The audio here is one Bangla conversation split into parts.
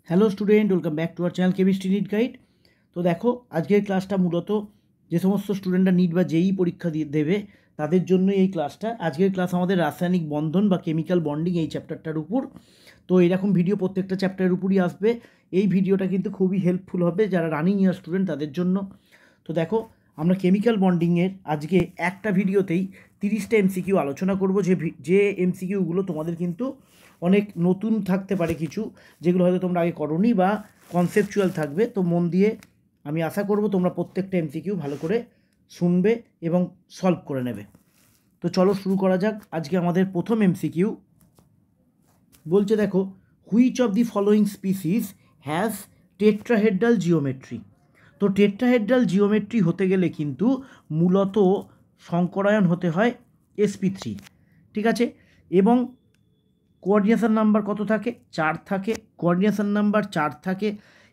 Hello student, welcome back to our channel chemistry NEET guide. তো দেখো, আজকের ক্লাসটা মূলত যে সমস্ত স্টুডেন্টরা নিট বা জেই পরীক্ষা দেবে তাদের জন্য এই ক্লাসটা। আজকের ক্লাস আমাদের রাসায়নিক বন্ধন বা কেমিক্যাল বন্ডিং এই চ্যাপ্টারটার উপর। তো এরকম ভিডিও প্রত্যেকটা চ্যাপ্টারের উপরই আসবে। এই ভিডিওটা কিন্তু খুবই হেল্পফুল হবে যারা রানিং ইয়ার স্টুডেন্ট তাদের জন্য। তো দেখো, আমরা কেমিক্যাল বন্ডিংয়ের আজকে একটা ভিডিওতেই 30টা এমসিকিউ আলোচনা করব, যে এমসিকিউগুলো তোমাদের কিন্তু অনেক নতুন থাকতে পারে, কিছু যেগুলো হয়তো তোমরা আগে করোনি বা কনসেপচুয়াল থাকবে। তো মন দিয়ে আমি আশা করব তোমরা প্রত্যেকটা এমসিকিউ ভালো করে শুনবে এবং সলভ করে নেবে। তো চলো শুরু করা যাক। আজকে আমাদের প্রথম এমসিকিউ বলছে, দেখো, which of the following species has tetrahedral geometry. তো টেট্রাহেড্রাল জিওমেট্রি হতে গেলে কিন্তু মূলত সংকরায়ন হতে হয় sp3, ঠিক আছে। এবং কোঅর্ডিনেশন নাম্বার কত থাকে? 4 থাকে। কোঅর্ডিনেশন নাম্বার 4 থাকে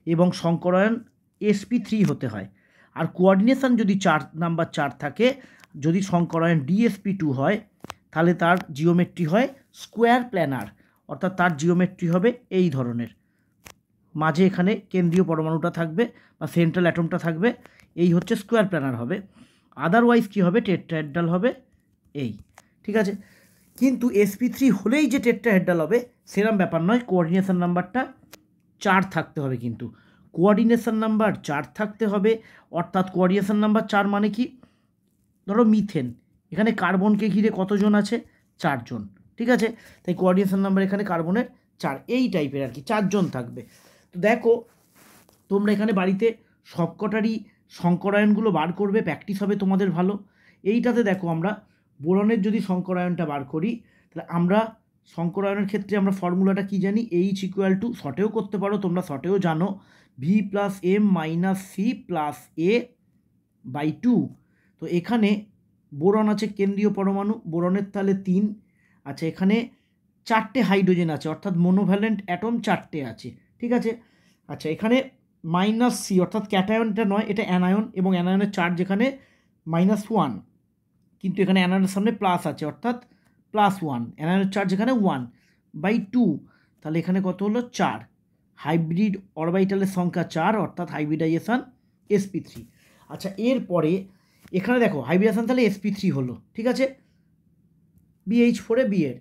এবং সংকরায়ন sp3 হতে হয়। আর কোঅর্ডিনেশন যদি নাম্বার 4 থাকে, যদি সংকরায়ন dsp2 হয়, তাহলে তার জিওমেট্রি হয় স্কোয়ার প্ল্যানার, অর্থাৎ তার জিওমেট্রি হবে এই ধরনের। মাঝে এখানে কেন্দ্রীয় পরমাণুটা থাকবে বা সেন্ট্রাল অ্যাটমটা থাকবে, এই হচ্ছে স্কোয়ার প্ল্যানার হবে। আদারওয়াইজ কী হবে? টেট্রাহেড্রাল হবে এই, ঠিক আছে। কিন্তু sp3 হলেই যে টেট্রাহেড্রাল হবে সেরকম ব্যাপার নয়, কোঅর্ডিনেশন নাম্বারটা 4 থাকতে হবে। কিন্তু কোঅর্ডিনেশন নাম্বার 4 থাকতে হবে, অর্থাৎ কোঅর্ডিনেশন নাম্বার 4 মানে কি? ধরো মিথেন, এখানে কার্বনকে ঘিরে কতজন আছে? 4 জন, ঠিক আছে। তাই কোঅর্ডিনেশন নাম্বার এখানে কার্বনের 4, এই টাইপের আর কি, 4 জন থাকবে। তো দেখো, তোমরা এখানে বাড়িতে সবকটারই সংকরায়নগুলো বার করবে, প্র্যাকটিস হবে তোমাদের ভালো। এইটাতে দেখো, আমরা বোরনের যদি সংকরায়নটা বার করি, তাহলে আমরা সংকরায়নের ক্ষেত্রে আমরা ফর্মুলাটা কি জানি? H ইকুয়াল টু, শর্টেও করতে পারো, তোমরা শর্টেও জানো, V plus M minus C plus A by 2। তো এখানে বোরন আছে কেন্দ্রীয় পরমাণু, বোরনের তাহলে 3। আচ্ছা, এখানে 4টে হাইড্রোজেন আছে, অর্থাৎ মোনোভ্যালেন্ট অ্যাটম 4টে আছে, ঠিক আছে। আচ্ছা, এখানে মাইনাস সি, অর্থাৎ ক্যাটায়নটা নয়, এটা অ্যানায়ন, এবং অ্যানায়নের চার্জ এখানে -1, কিন্তু এখানে অ্যানায়নের সামনে প্লাস আছে, অর্থাৎ +1। অ্যানায়নের চার্জ এখানে 1/2, তাহলে এখানে কত হলো? 4। হাইব্রিড অরবিটালের সংখ্যা 4, অর্থাৎ হাইব্রিডাইজেশন sp3। আচ্ছা, এরপরে এখানে দেখো হাইব্রিডাইজেশন তাহলে sp3 হলো, ঠিক আছে, BH4 এ বিয়ের।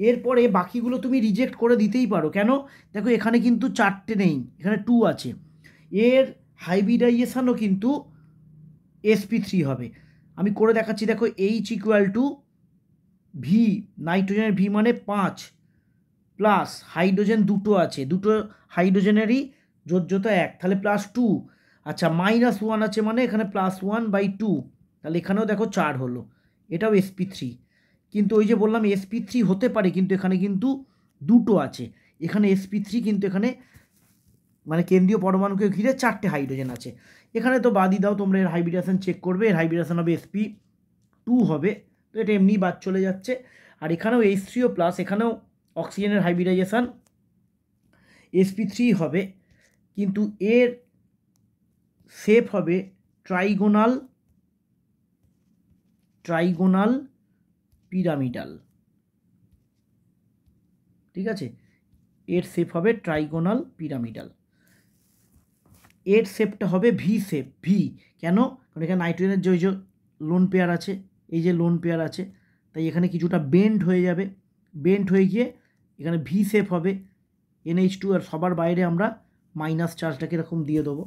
এরপরে বাকিগুলো তুমি রিজেক্ট করে দিতেই পারো, কেন? দেখো, এখানে কিন্তু 4টে নেই, এখানে 2 আছে। এর হাইব্রিডাইজেশনও কিন্তু sp3 হবে। আমি করে দেখাচ্ছি, দেখো, H ইকুয়াল টু ভি, নাইট্রোজেনের ভি মানে 5, প্লাস হাইড্রোজেন দুটো আছে, দুটো হাইড্রোজেনেরই যোজ্যতা 1, তাহলে +2। আচ্ছা, -1 আছে মানে এখানে +1/2, তাহলে এখানেও দেখো 4 হলো, এটাও sp3। কিন্তু ওই যে বললাম sp3 হতে পারে, কিন্তু এখানে কিন্তু দুটো আছে, এখানে sp3, কিন্তু এখানে মানে কেন্দ্রীয় পরমাণুকে ঘিরে 4টে হাইড্রোজেন আছে। এখানে তো বাদই দাও, তোমরা এর হাইব্রিডেশন চেক করবে, এর হাইব্রিডেশন হবে sp2 হবে, তো এটা এমনি বাদ চলে যাচ্ছে। আর এখানেও H3O প্লাস, এখানেও অক্সিজেনের হাইব্রিডাইজেশন sp3 হবে, কিন্তু এর শেপ হবে ট্রাইগোনাল পিরামিডাল, ঠিক আছে। এর শেপ হবে ট্রাইগোনাল পিরামিডাল। এর শেপটা হবে ভি শেপ। ভি কেন? কারণ এখানে নাইট্রোজেনের যে লোন পেয়ার আছে, এই যে লোন পেয়ার আছে, তাই এখানে কিছুটা বেন্ড হয়ে যাবে, বেন্ড হয়ে গিয়ে এখানে ভি শেপ হবে। NH2 আর সবার বাইরে আমরা মাইনাস চার্জটাকে এরকম দিয়ে দেবো।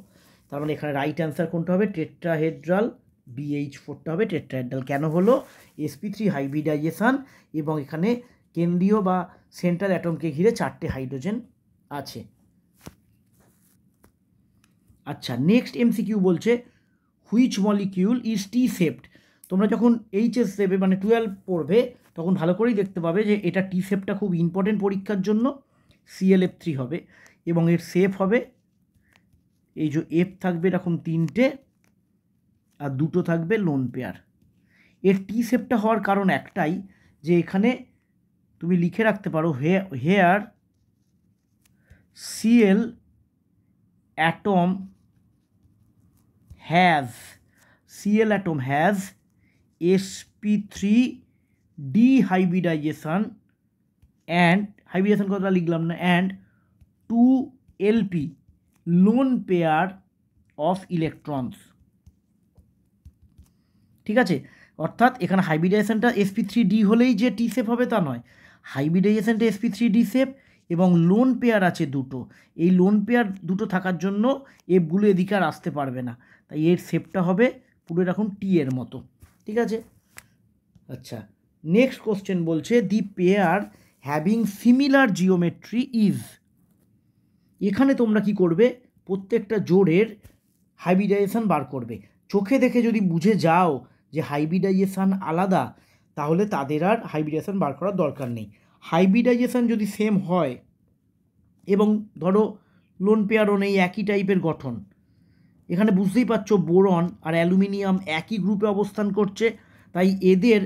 তার মানে এখানে রাইট অ্যান্সার কোনটা হবে? টেট্রাহেড্রাল, BH4টা হবে টেট্রাহেড্রাল। কেন হলো? sp3 হাইব্রিডাইজেশন, এবং এখানে কেন্দ্রীয় বা সেন্ট্রাল অ্যাটমকে ঘিরে 4টে হাইড্রোজেন আছে। আচ্ছা, নেক্সট এমসিকিউ বলছে, which molecule is T shaped. তোমরা যখন এইচএস দেবে, মানে 12 পড়বে, তখন ভালো করেই দেখতে পাবে যে এটা টি শেপটা খুব ইম্পর্টেন্ট পরীক্ষার জন্য। ClF3 হবে, এবং এর শেপ হবে এই যে এফ থাকবে এরকম 3টে, আর দুটো থাকবে লোন পেয়ার। এর টি শেপটা হওয়ার কারণ একটাই, যে এখানে তুমি লিখে রাখতে পারো, hair Cl atom has sp3 dehybridization and hybridization কতটা লিখলাম না, and 2 LP, loan pair of electrons. ঠিক আছে, অর্থাৎ এখানে হাইব্রিডাইজেশনটা sp3d হলেই যে টি শেপ হবে তা নয়, হাইব্রিডাইজেশনটা sp3d শেপ এবং লোন পেয়ার আছে দুটো, এই লোন পেয়ার দুটো থাকার জন্য এফগুলো এদিকে আর আসতে পারবে না, তাই এর শেপটা হবে পুরো এরকম টি এর মতো। ঠিক আছে, আচ্ছা নেক্সট কোশ্চেন বলছে the pair having similar geometry is. এখানে তোমরা কি করবে, প্রত্যেকটা জোড়ের হাইব্রিডাইজেশন বার করবে। চোখে দেখে যদি বুঝে যাও যে হাইব্রিডাইজেশন আলাদা, তাহলে তাদের আর হাইব্রিডাইজেশন বার করার দরকার নেই। হাইব্রিডাইজেশন যদি সেম হয় এবং ধরো লোন পেয়ারও নেই, একই টাইপের গঠন, এখানে বুঝতেই পারছো বোরন আর অ্যালুমিনিয়াম একই গ্রুপে অবস্থান করছে, তাই এদের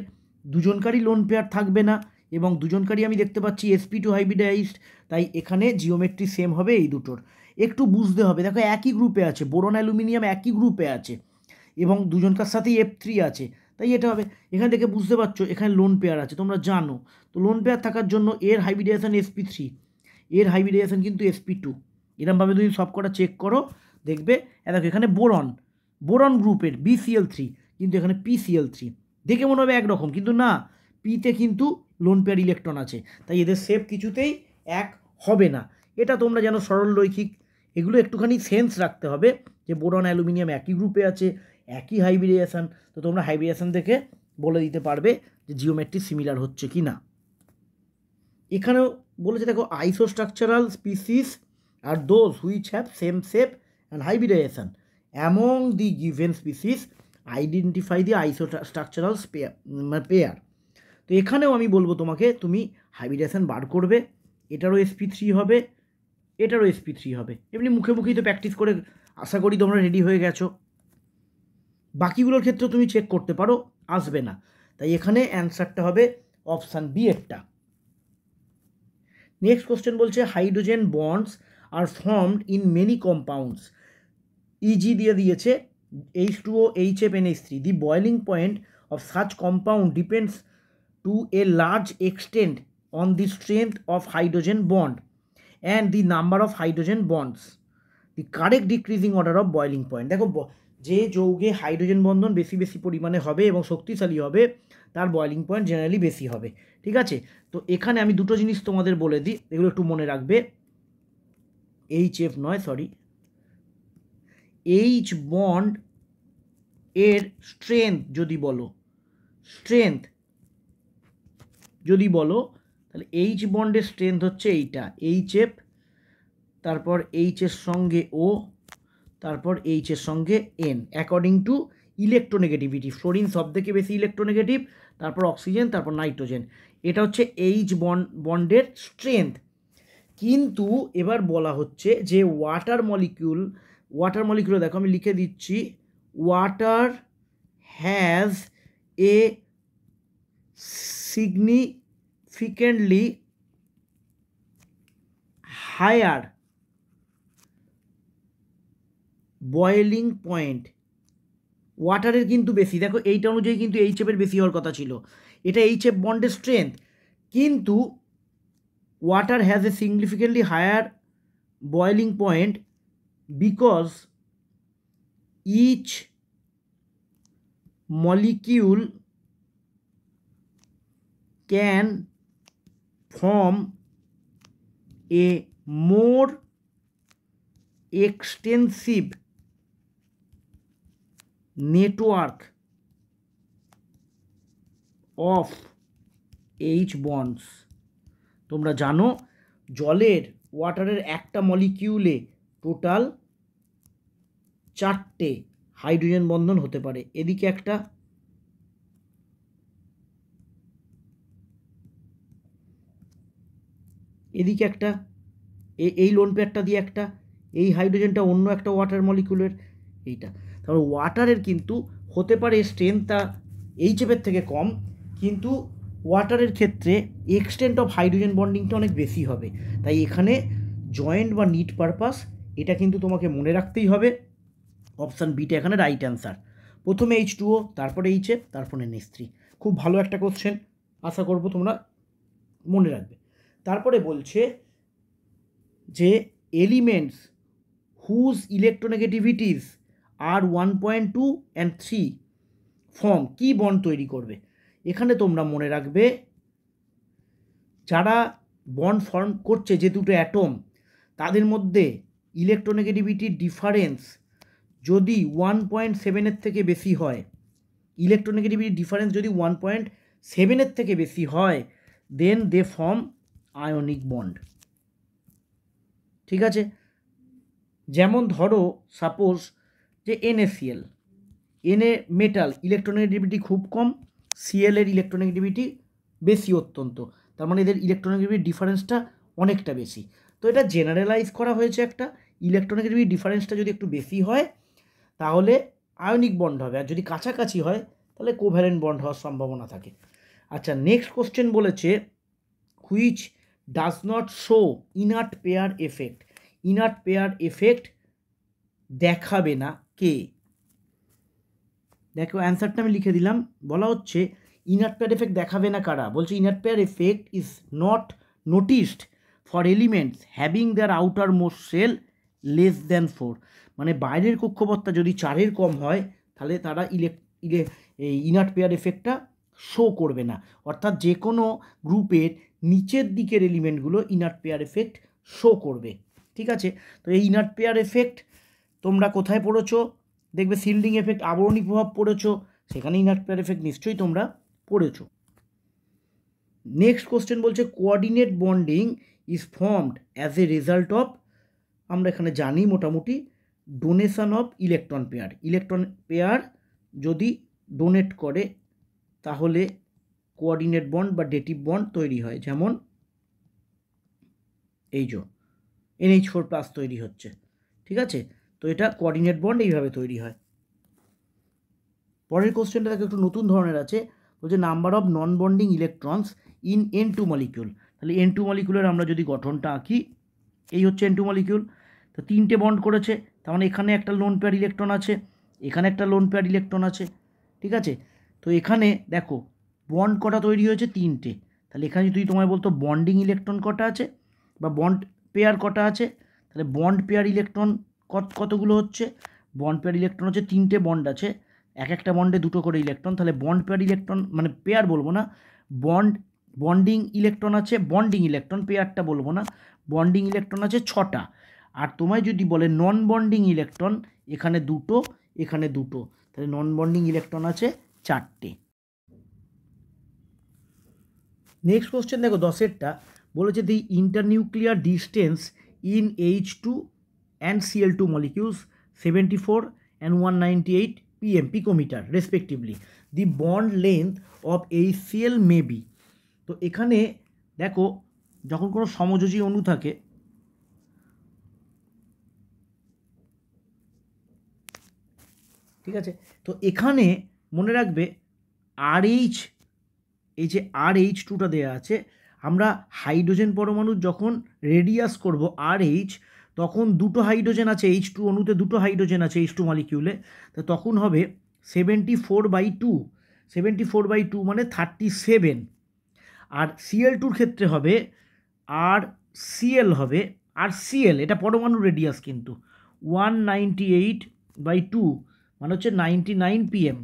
দুজনকারই লোন পেয়ার থাকবে না এবং দুজনকারই আমি দেখতে পাচ্ছি sp2 হাইব্রিডাইজড, তাই এখানে জিওমেট্রি সেম হবে এই দুটোর। একটু বুঝতে হবে, দেখো একই গ্রুপে আছে, বোরন অ্যালুমিনিয়াম একই গ্রুপে আছে এবং দুজনকার সাথেই F3 আছে, তাই এটা হবে। এখানে দেখে বুঝতে পারছো এখানে লোন পেয়ার আছে, তোমরা জানো তো লোন পেয়ার থাকার জন্য এর হাইব্রিডাইজেশন sp3, এর হাইব্রিডাইজেশন কিন্তু sp2। এরকমভাবে তুমি সব কটা চেক করো, দেখবে দেখো এখানে বোরন, বোরন গ্রুপের BCl3, কিন্তু এখানে PCl3, দেখে মনে হবে একরকম, কিন্তু না, পিতে কিন্তু লোন পেয়ার ইলেকট্রন আছে, তাই এদের শেপ কিছুতেই এক হবে না। এটা তোমরা যেন সরল রৈখিক, এগুলো একটুখানি সেন্স রাখতে হবে যে বোরন অ্যালুমিনিয়াম একই গ্রুপে আছে, একই হাইব্রিডাইজেশন, তো তোমরা হাইব্রিডাইজেশন দেখে বলে দিতে পারবে যে জিওমেট্রি সিমিলার হচ্ছে কি না। এখানেও বলেছে দেখো isostructural species are those which have same shape and hybridisation among the given species identify the isostructural pair. তো এখানেও আমি বলবো তোমাকে তুমি হাইব্রিডাইজেশন বার করবে, এটারও sp3 হবে, এটারও sp3 হবে, এমনি মুখে মুখেই তো প্র্যাকটিস করে আশা করি তোমরা রেডি হয়ে গেছো। বাকিগুলোর ক্ষেত্রে তুমি চেক করতে পারো, আসবে না, তাই এখানে অ্যান্সারটা হবে অপশান বি এরটা। নেক্সট কোশ্চেন বলছে hydrogen bonds are formed in many compounds, ইজি দিয়ে দিয়েছে H2O HF NH3, the boiling point of such compound depends to a large extent on the strength of hydrogen bond and the number of hydrogen bonds. The correct decreasing order of boiling point. দেখো যে যৌগে হাইড্রোজেন বন্ধন বেশি বেশি পরিমাণে হবে এবং শক্তিশালী হবে তার বয়লিং পয়েন্ট জেনারেলি বেশি হবে। ঠিক আছে, তো এখানে আমি দুটো জিনিস তোমাদের বলে দিই, এগুলো একটু মনে রাখবে। HF নয়, সরি, H বন্ড এর স্ট্রেংথ যদি বলো, স্ট্রেংথ যদি বলো তাহলে H বন্ডের স্ট্রেংথ হচ্ছে এইটা HF, তারপর H এর সঙ্গে O, তারপর H এর সঙ্গে N, according to electronegativity. Fluorine সব থেকে বেশি ইলেকট্রোনেগেটিভ, তারপর অক্সিজেন, তারপর নাইট্রোজেন, এটা হচ্ছে H বন্ডের স্ট্রেংথ। কিন্তু এবার বলা হচ্ছে যে ওয়াটার মলিকিউল দেখো আমি লিখে দিচ্ছি, water has A significantly higher boiling point, ওয়াটারের কিন্তু বেশি, দেখো এইটা অনুযায়ী কিন্তু HF এর বেশি হওয়ার কথা ছিল, এটা HF বন্ডের স্ট্রেংথ, কিন্তু water has a significantly higher boiling point because each molecule can form a more extensive network of H bonds. তোমরা জানো জলের, ওয়াটারের একটা মলিকিউলে টোটাল 4টে হাইড্রোজেন বন্ধন হতে পারে, এদিকে একটা, এদিকে একটা, এই লোন পেয়ারটা দিয়ে একটা, এই হাইড্রোজেনটা অন্য একটা ওয়াটার মলিকুলের, এইটা, তারপর ওয়াটারের কিন্তু হতে পারে স্ট্রেংথটা HF-এর থেকে কম, কিন্তু ওয়াটারের ক্ষেত্রে এক্সটেন্ট অফ হাইড্রোজেন বন্ডিংটা অনেক বেশি হবে, তাই এখানে জয়েন্ট বা নিট পারপাস এটা কিন্তু তোমাকে মনে রাখতেই হবে। অপশান বিটা এখানে রাইট অ্যান্সার। প্রথমে H2O, তারপরে HF, তারপরে NH3। খুব ভালো একটা কোশ্চেন, আশা করবো তোমরা মনে রাখবে। তারপরে বলছে যে elements whose electronegativities are 1.2 and 3 form কি বন্ড তৈরি করবে। এখানে তোমরা মনে রাখবে যারা বন্ড ফর্ম করছে যে দুটো অ্যাটম তাদের মধ্যে ইলেকট্রোনেগেটিভিটির ডিফারেন্স যদি 1.7 থেকে বেশি হয়, ইলেকট্রোনেগেটিভিটির ডিফারেন্স যদি 1.7 থেকে বেশি হয়, দেন দে ফর্ম আয়নিক বন্ড। ঠিক আছে, যেমন ধরো সাপোজ যে NaCl, এনে মেটাল ইলেকট্রোনেগেটিভিটি খুব কম, Cl এর ইলেকট্রোনেগেটিভিটি বেশি অত্যন্ত, তার মানে এদের ইলেকট্রোনেগেটিভিটি ডিফারেন্সটা অনেকটা বেশি। তো এটা জেনারেলাইজ করা হয়েছে একটা, ইলেকট্রোনেগেটিভিটি ডিফারেন্সটা যদি একটু বেশি হয় তাহলে আয়নিক বন্ড হবে, আর যদি কাছাকাছি হয় তাহলে কোভ্যালেন্ট বন্ড হওয়ার সম্ভাবনা থাকে। আচ্ছা, নেক্সট কোশ্চেন বলেছে which does not show inert pair effect. Inert pair effect দেখাবে না কে? দেখো অ্যান্সারটা আমি লিখে দিলাম। বলা হচ্ছে ইনার্ট পেয়ার এফেক্ট দেখাবে না কারা? বলছে inert pair effect is not noticed for elements having their outer most shell less than 4। মানে বাইরের কক্ষপথটা যদি 4-এর কম হয় তাহলে তারা ইনার্ট পেয়ার এফেক্টটা শো করবে না। অর্থাৎ যে কোনো গ্রুপের নিচের দিকের এলিমেন্টগুলো ইনার্ট পেয়ার এফেক্ট শো করবে। ঠিক আছে, তো এই ইনার্ট পেয়ার এফেক্ট তোমরা কোথায় পড়েছো? দেখবে শিল্ডিং এফেক্ট, আবরণী প্রভাব পড়েছো, সেখানে ইনার্ট পেয়ার এফেক্ট নিশ্চয়ই তোমরা পড়েছো। নেক্সট কোশ্চেন বলছে coordinate bonding is formed as a result of, আমরা এখানে জানি মোটামুটি, donation of electron pair. Electron pair যদি ডোনেট করে তাহলে কোঅর্ডিনেট বন্ড বা ডেটিভ বন্ড তৈরি হয়। যেমন এই যে NH4+ তৈরি হচ্ছে। ঠিক আছে, তো এটা কোঅর্ডিনেট বন্ড এইভাবে তৈরি হয়। পরের কোশ্চেনটা দেখো একটু নতুন ধরনের আছে, বলছে number of non bonding electrons in N2 molecule. তাহলে N2 মলিকিউলের আমরা যদি গঠনটা আঁকি, এই হচ্ছে N2 মলিকিউল। তো 3টে বন্ড করেছে, তার মানে এখানে একটা লোন পেয়ার ইলেকট্রন আছে, এখানে একটা লোন পেয়ার ইলেকট্রন আছে। ঠিক আছে, তো এখানে দেখো বন্ড কটা তৈরি হয়েছে? 3টে। তাহলে এখানে যদি তোমায় বলতো বন্ডিং ইলেকট্রন কটা আছে বা বন্ড পেয়ার কটা আছে, তাহলে বন্ড পেয়ার ইলেকট্রন কতগুলো হচ্ছে? বন্ড পেয়ার ইলেকট্রন হচ্ছে 3টে বন্ড আছে, এক একটা বন্ডে 2টো করে ইলেকট্রন। তাহলে বন্ড পেয়ার ইলেকট্রন মানে পেয়ার বলবো না, বন্ডিং ইলেকট্রন আছে, বন্ডিং ইলেকট্রন, পেয়ারটা বলবো না, বন্ডিং ইলেকট্রন আছে 6টা। আর তোমায় যদি বলে নন বন্ডিং ইলেকট্রন, এখানে 2টো, এখানে 2টো, তাহলে নন বন্ডিং ইলেকট্রন আছে 4টে। নেক্সট কোশ্চেন দেখো 10এরটা, বলেছে the internuclear distance in H2 and Cl2 molecules 74 and 198 pm picometre respectively. The bond length of HCl may be. তো এখানে দেখো যখন কোনো সমযোজী অণু থাকে, ঠিক আছে, তো এখানে মনে রাখবে RH, এই যে RH2টা দেওয়া আছে, আমরা হাইড্রোজেন পরমাণু যখন রেডিয়াস করব RH, তখন 2টো হাইড্রোজেন আছে H2 অণুতে, 2টো হাইড্রোজেন আছে H2 মলিকিউলে, তো তখন হবে 74/2। 74/2 মানে 37। আর Cl2-র ক্ষেত্রে হবে RCl, হবে RCl, এটা পরমাণু রেডিয়াস কিন্তু 198/2 মানে হচ্ছে 99 pm।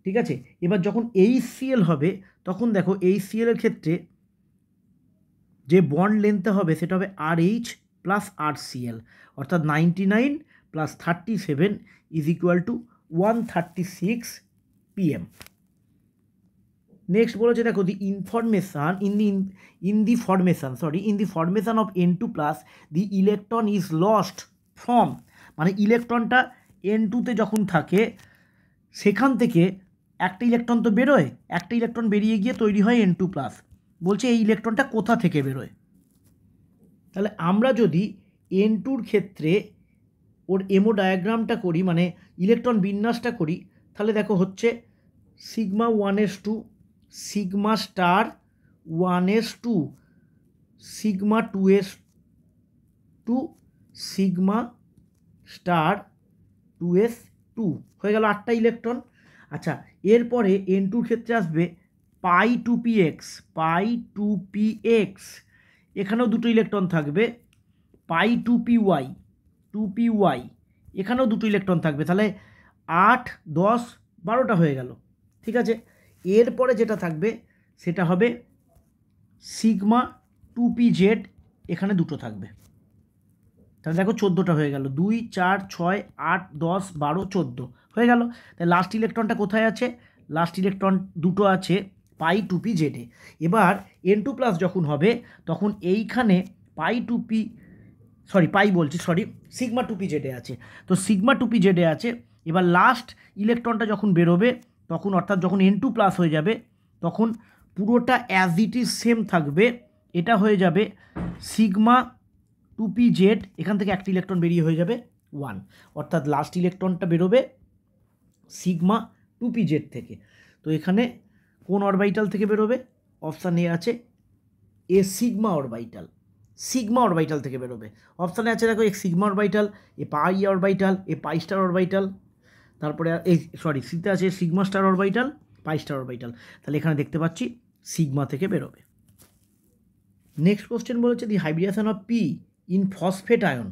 ঠিক আছে, এবার যখন HCl হবে তখন দেখো HCl এর ক্ষেত্রে যে বন্ড লেন্থটা হবে সেটা হবে RH প্লাস RCl, অর্থাৎ 99 প্লাস 37 is equal to 136 pm। Next বলেছে দেখো the information in the formation of N2+, the electron is lost from, মানে ইলেকট্রনটা N2-তে যখন থাকে সেখান থেকে একটা ইলেকট্রন তো বেরোয়, একটা ইলেকট্রন বেরিয়ে গিয়ে তৈরি হয় N2+। বলছে এই ইলেকট্রনটা কোথা থেকে বেরোয়? তাহলে আমরা যদি N2-র ক্ষেত্রে ওর এমো ডায়াগ্রামটা করি, মানে ইলেকট্রন বিন্যাসটা করি, তাহলে দেখো হচ্ছে sigma 1s2, sigma star 1s2, sigma 2s2, sigma star 2s2, হয়ে গেল 8টা ইলেকট্রন। আচ্ছা, এরপরে N2-র ক্ষেত্রে আসবে পাই 2px, এখানেও দুটো ইলেকট্রন থাকবে, পাই 2p y, এখানেও দুটো ইলেকট্রন থাকবে, তাহলে 8, 10, 12টা হয়ে গেল। ঠিক আছে, এরপরে যেটা থাকবে সেটা হবে সিগমা 2pz, এখানে দুটো থাকবে, তাহলে দেখো 14টা হয়ে গেল, 2, 4, 6, 8, 10, 12, 14 হয়ে গেল। তাই লাস্ট ইলেকট্রনটা কোথায় আছে? লাস্ট ইলেকট্রন দুটো আছে পাই 2pz এ। এবার N2+ যখন হবে তখন এইখানে সিগমা 2pz এ আছে, তো সিগমা 2pz এ আছে। এবার লাস্ট ইলেকট্রনটা যখন বেরোবে তখন, অর্থাৎ যখন N2+ হয়ে যাবে তখন পুরোটা অ্যাজ ইট ইজ সেম থাকবে, এটা হয়ে যাবে সিগমা 2pz, এখান থেকে একটা ইলেকট্রন বেরিয়ে হয়ে যাবে 1, অর্থাৎ লাস্ট ইলেকট্রনটা বেরোবে সিগমা 2pz থেকে। তো এখানে কোন অরবিটাল থেকে বেরোবে? অপশান এ আছে এ সিগমা অরবিটাল থেকে বেরোবে। অপশানে আছে দেখো, এক সিগমা অরবিটাল, এ পাই অরবিটাল, এ পাই স্টার অরবিটাল, তারপরে সিতে আছে সিগমা স্টার অরবিটাল, পাই স্টার অরবিটাল, তাহলে এখানে দেখতে পাচ্ছি সিগমা থেকে বেরোবে। নেক্সট কোশ্চেন বলেছে the hybridisation of P in phosphate ion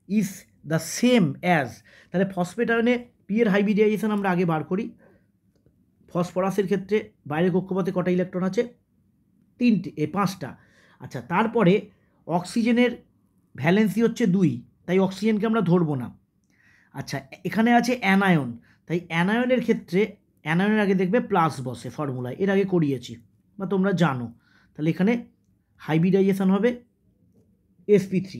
is the same as, তাহলে ফসফেট আয়নে পি এর হাইব্রিডাইজেশন আমরা আগে বার করি। ফসফরাসের ক্ষেত্রে বাইরের কক্ষপথে কটা ইলেকট্রন আছে? 5টা। আচ্ছা, তারপরে অক্সিজেনের ভ্যালেন্সি হচ্ছে 2, তাই অক্সিজেনকে আমরা ধরবো না। আচ্ছা, এখানে আছে অ্যানায়ন, তাই অ্যানায়নের ক্ষেত্রে অ্যানায়নের আগে দেখবে প্লাস বসে ফর্মুলায়, এর আগে করিয়েছি বা তোমরা জানো, তাহলে এখানে হাইব্রিডাইজেশন হবে sp3।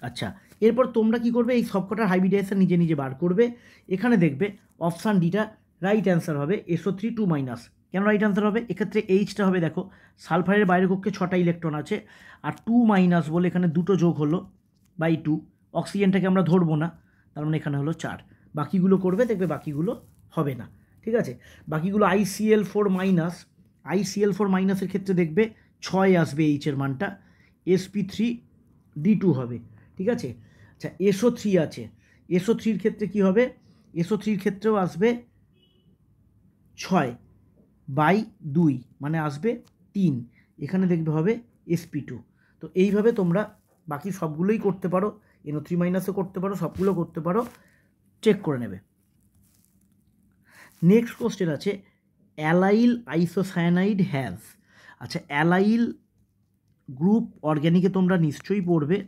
আচ্ছা, এরপর তোমরা কি করবে? এই সবকটার হাইব্রিডাইজেশন নিজে নিজে বার করবে। এখানে দেখবে অপশান ডিটা রাইট অ্যান্সার হবে, SO3 2-। কেন রাইট অ্যান্সার হবে? এক্ষেত্রে এইচটা হবে, দেখো সালফারের বাইরের কক্ষে 6টা ইলেকট্রন আছে, আর 2- বলে এখানে দুটো যোগ হলো বাই 2, অক্সিজেনটাকে আমরা ধরবো না, তার মানে এখানে হলো 4। বাকিগুলো করবে, দেখবে বাকিগুলো হবে না। ঠিক আছে, বাকিগুলো ICl4-এর ক্ষেত্রে দেখবে 6 আসবে এইচের মানটা, sp3d2 হবে। ঠিক আছে, আচ্ছা SO3 আছে, SO3-র ক্ষেত্রে কি হবে? SO3-র ক্ষেত্রেও আসবে 6/2, মানে আসবে 3, এখানে দেখবে হবে sp2। তো এইভাবে তোমরা বাকি সবগুলোই করতে পারো, NO3- করতে পারো, সবগুলো করতে পারো, চেক করে নেবে। নেক্সট কোশ্চেন আছে অ্যালাইল আইসোসায়ানাইড হ্যাজ, আচ্ছা অ্যালাইল গ্রুপ অর্গ্যানিকে তোমরা নিশ্চয়ই পড়বে।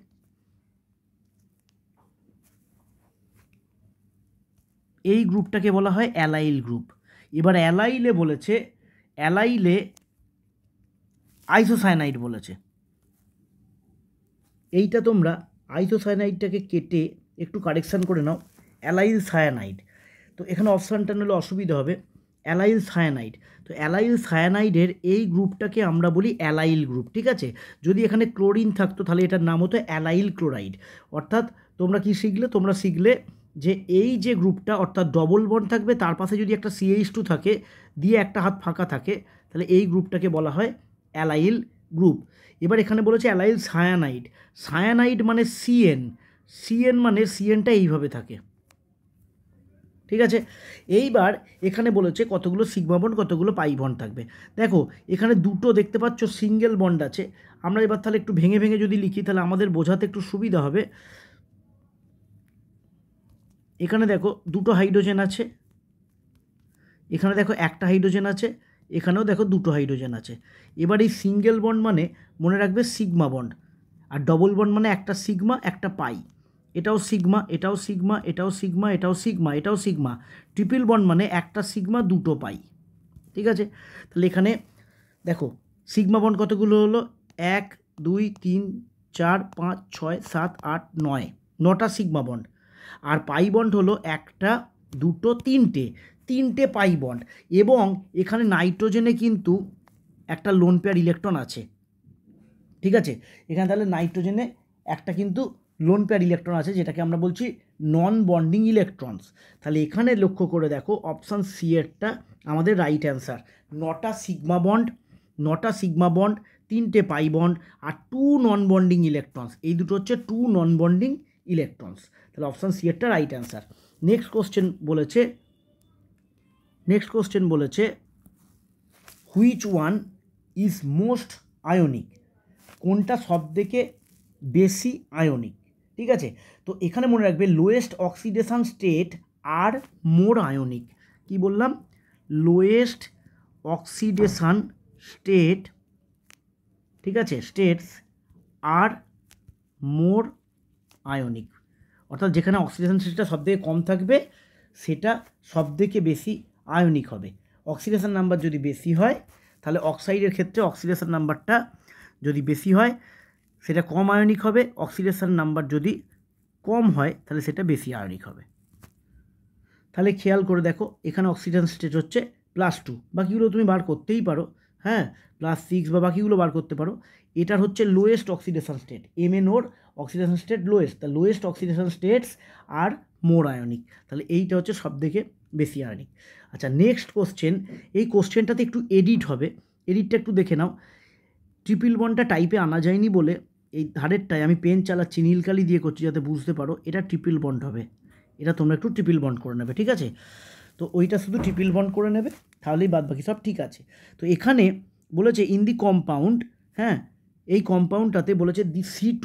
এই গ্রুপটাকে বলা হয় অ্যালাইল গ্রুপ। এবার অ্যালাইলে বলেছে, অ্যালাইলে আইসোসায়ানাইড বলেছে, এইটা তোমরা আইসোসায়ানাইডটাকে কেটে একটু কারেকশান করে নাও, অ্যালাইল সায়ানাইড। তো এখানে অপশানটা নিলে অসুবিধা হবে, অ্যালাইল সায়ানাইড। তো অ্যালাইল সায়ানাইডের এই গ্রুপটাকে আমরা বলি অ্যালাইল গ্রুপ। ঠিক আছে, যদি এখানে ক্লোরিন থাকতো তাহলে এটার নাম হতো অ্যালাইল ক্লোরাইড। অর্থাৎ তোমরা কি শিখলে? তোমরা শিখলে যে এই যে গ্রুপটা, অর্থাৎ ডবল বন্ড থাকবে, তার পাশে যদি একটা CH2 থাকে, দিয়ে একটা হাত ফাঁকা থাকে, তাহলে এই গ্রুপটাকে বলা হয় অ্যালাইল গ্রুপ। এবার এখানে বলেছে অ্যালাইল সায়ানাইড, সায়ানাইড মানে CN মানে CNটা এইভাবে থাকে। ঠিক আছে, এইবার এখানে বলেছে কতগুলো সিগমা বন্ড, কতগুলো পাই বন্ড থাকবে। দেখো এখানে দুটো দেখতে পাচ্ছ সিঙ্গেল বন্ড আছে, আমরা এবার তাহলে একটু ভেঙে ভেঙে যদি লিখি তাহলে আমাদের বোঝাতে একটু সুবিধা হবে। এখানে দেখো দুটো হাইড্রোজেন আছে, এখানে দেখো একটা হাইড্রোজেন আছে, এখানেও দেখো দুটো হাইড্রোজেন আছে। এবার এই সিঙ্গেল বন্ড মানে মনে রাখবে সিগমা বন্ড, আর ডবল বন্ড মানে একটা সিগমা একটা পাই, এটাও সিগমা, এটাও সিগমা, এটাও সিগমা, এটাও সিগমা, এটাও সিগমা। ট্রিপল বন্ড মানে একটা সিগমা দুটো পাই। ঠিক আছে, তাহলে এখানে দেখো সিগমা বন্ড কতগুলো হলো? 1, 2, 3, 4, 5, 6, 7, 8, 9, 9টা সিগমা বন্ড। আর পাই বন্ড হলো 1, 2, 3টে পাই বন্ড। এবং এখানে নাইট্রোজেনে কিন্তু একটা লোন পেয়ার ইলেকট্রন আছে। ঠিক আছে, এখানে তাহলে নাইট্রোজেনে একটা কিন্তু লোন পেয়ার ইলেকট্রন আছে, যেটাকে আমরা বলছি নন বন্ডিং ইলেকট্রনস। তাহলে এখানে লক্ষ্য করে দেখো অপশান সি এরটা আমাদের রাইট অ্যান্সার। 9টা সিগমা বন্ড, 3টে পাই বন্ড, আর 2 নন বন্ডিং ইলেকট্রনস, এই দুটো হচ্ছে 2 নন বন্ডিং ইলেকট্রনস। তাহলে অপশান সি এরটা রাইট অ্যান্সার। নেক্সট কোশ্চেন বলেছে which one is most ionic, কোনটা সব থেকে বেশি আয়নিক, ঠিক আছে। তো এখানে মনে রাখবে লোয়েস্ট অক্সিডেশন স্টেট আর মোর আয়নিক, কি বললাম, লোয়েস্ট অক্সিডেশন স্টেট, ঠিক আছে, স্টেটস আর মোর আয়নিক, অর্থাৎ যেখানে অক্সিডেশন স্টেটটা সবথেকে কম থাকবে সেটা সবথেকে বেশি আয়নিক হবে। অক্সিডেশন নাম্বার যদি বেশি হয় তাহলে অক্সাইডের ক্ষেত্রে অক্সিডেশন নাম্বারটা যদি বেশি হয় সেটা কম আয়নিক হবে, অক্সিডেশন নাম্বার যদি কম হয় তাহলে সেটা বেশি আয়নিক হবে। তাহলে খেয়াল করে দেখো এখানে অক্সিডেশন স্টেট হচ্ছে +2, বাকিগুলো তুমি বার করতেই পারো, হ্যাঁ, +6 বা বাকিগুলো বার করতে পারো। এটার হচ্ছে লোয়েস্ট অক্সিডেশন স্টেট, MnOর oxidation state lowest, the lowest oxidation states are more ionic, তাহলে এইটা হচ্ছে সবথেকে বেশি আয়নিক। আচ্ছা, নেক্সট কোশ্চেন, এই কোশ্চেনটাতে একটু এডিট হবে, এডিটটা একটু দেখে নাও। ট্রিপল বন্ডটা টাইপে আনা যায়নি বলে এই ধারেরটায় আমি পেন চালাচ্ছি, নীলকালি দিয়ে করছি যাতে বুঝতে পারো, এটা ট্রিপল বন্ড হবে, এটা তোমরা একটু ট্রিপল বন্ড করে নেবে, ঠিক আছে। তো ওইটা শুধু ট্রিপল বন্ড করে নেবে, তাহলেই বাদ বাকি সব ঠিক আছে। তো এখানে বলেছে ইন দি কম্পাউন্ড, হ্যাঁ, এই কম্পাউন্ডটাতে বলেছে দি C2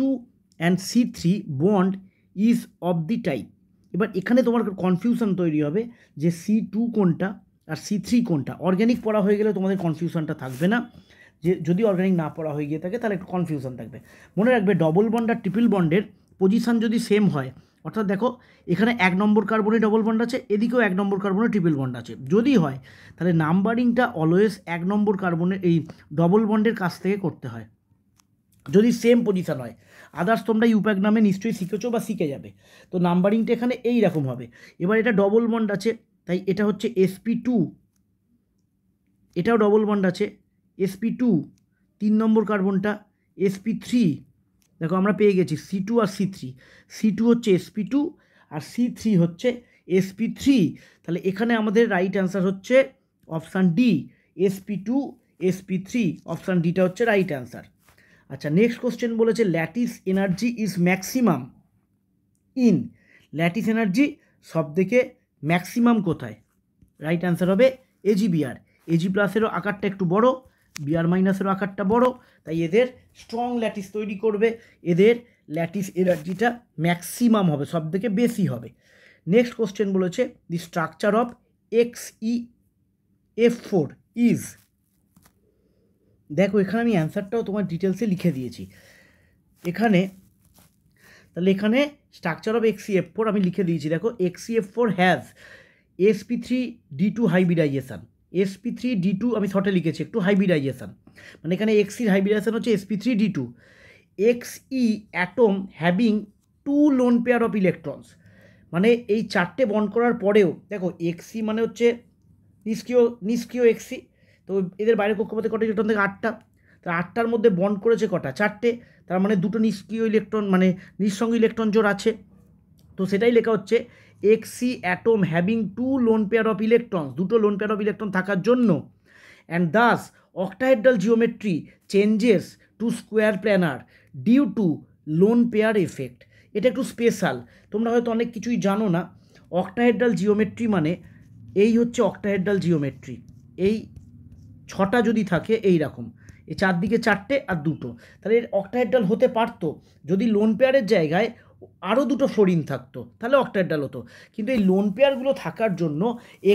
and C3 bond is of the type. এবার এখানে তোমার কনফিউশন তৈরি হবে যে C2 কোনটা আর C3 কোনটা। অর্গ্যানিক পড়া হয়ে গেলে তোমাদের কনফিউশনটা থাকবে না, যে যদি অর্গ্যানিক না পড়া হয়ে গিয়ে থাকে তাহলে একটু কনফিউশন থাকবে। মনে রাখবে ডবল বন্ড আর ট্রিপল বন্ডের পজিশান যদি সেম হয়, অর্থাৎ দেখো এখানে 1 নম্বর কার্বনে ডবল বন্ড আছে, এদিকেও 1 নম্বর কার্বনে ট্রিপল বন্ড আছে, যদি হয় তাহলে নাম্বারিংটা অলওয়েজ 1 নম্বর কার্বনের এই ডবল বন্ডের কাছ থেকে করতে হয়, যদি সেম পজিশান হয়। আদার্স তোমরা ইউপ্যাক নামে নিশ্চয়ই শিখেছো বা শিখে যাবে। তো নাম্বারিংটা এখানে এই রকম হবে। এবার এটা ডবল বন্ড আছে, তাই এটা হচ্ছে sp2, এটাও ডবল বন্ড আছে sp2, 3 নম্বর কার্বনটা sp3, দেখো আমরা পেয়ে গেছি C2 আর C3, C2 হচ্ছে sp2 আর C3 হচ্ছে sp3, তাহলে এখানে আমাদের রাইট অ্যান্সার হচ্ছে option D, sp2 sp3, option ডিটা হচ্ছে রাইট অ্যান্সার। আচ্ছা, নেক্সট কোশ্চেন বলেছে lattice energy is maximum in, lattice energy সব থেকে ম্যাক্সিমাম কোথায়, রাইট অ্যান্সার হবে AgBr, Ag প্লাসেরও আকারটা একটু বড়, Br মাইনাসেরও আকারটা বড়, তাই এদের স্ট্রং ল্যাটিস তৈরি করবে, এদের ল্যাটিস এনার্জিটা ম্যাক্সিমাম হবে, সব থেকে বেশি হবে। নেক্সট কোশ্চেন বলেছে দি স্ট্রাকচার অফ XeF4 ইজ, দেখো এখানে আমি অ্যান্সারটাও তোমার ডিটেলসে লিখে দিয়েছি এখানে, তাহলে এখানে স্ট্রাকচার অফ XeF4 আমি লিখে দিয়েছি, দেখো XeF4 has sp3d2 hybridization, sp3d2 আমি শর্টে লিখেছি একটু, হাইব্রিডাইজেশন মানে এখানে Xe হাইব্রিডাইজেশন হচ্ছে sp3d2, Xe atom having 2 lone pair of electrons, মানে এই 4টে বন্ড করার পরেও দেখো Xe মানে হচ্ছে নিষ্ক্রিয় Xe, তো এদের বাইরে কক্ষপথে কটা ইলেকট্রন থেকে 8টা, তো 8টার মধ্যে বন্ড করেছে কটা, 4টে, তার মানে 2টো নিষ্ক্রিয় ইলেকট্রন মানে নিঃসঙ্গ ইলেকট্রন জোড় আছে, তো সেটাই লেখা হচ্ছে Xe atom having 2 lone pair of electron, 2টো লোন পেয়ার অফ ইলেকট্রন থাকার জন্য, and thus octahedral geometry changes to square planar due to lone pair effect. এটা একটু স্পেশাল, তোমরা হয়তো অনেক কিছুই জানো না। অক্টাহেড্রাল জিওমেট্রি মানে এই হচ্ছে অক্টাহেড্রাল জিওমেট্রি, এই 6টা যদি থাকে এই রকম, এই 4 দিকে 4টে আর 2টো, তাহলে এর অক্টাহেড্রাল হতে পারতো যদি লোন পেয়ারের জায়গায় আরও 2টো ফ্লোরিন থাকতো, তাহলে অক্টাহেড্রাল হতো, কিন্তু এই লোন পেয়ারগুলো থাকার জন্য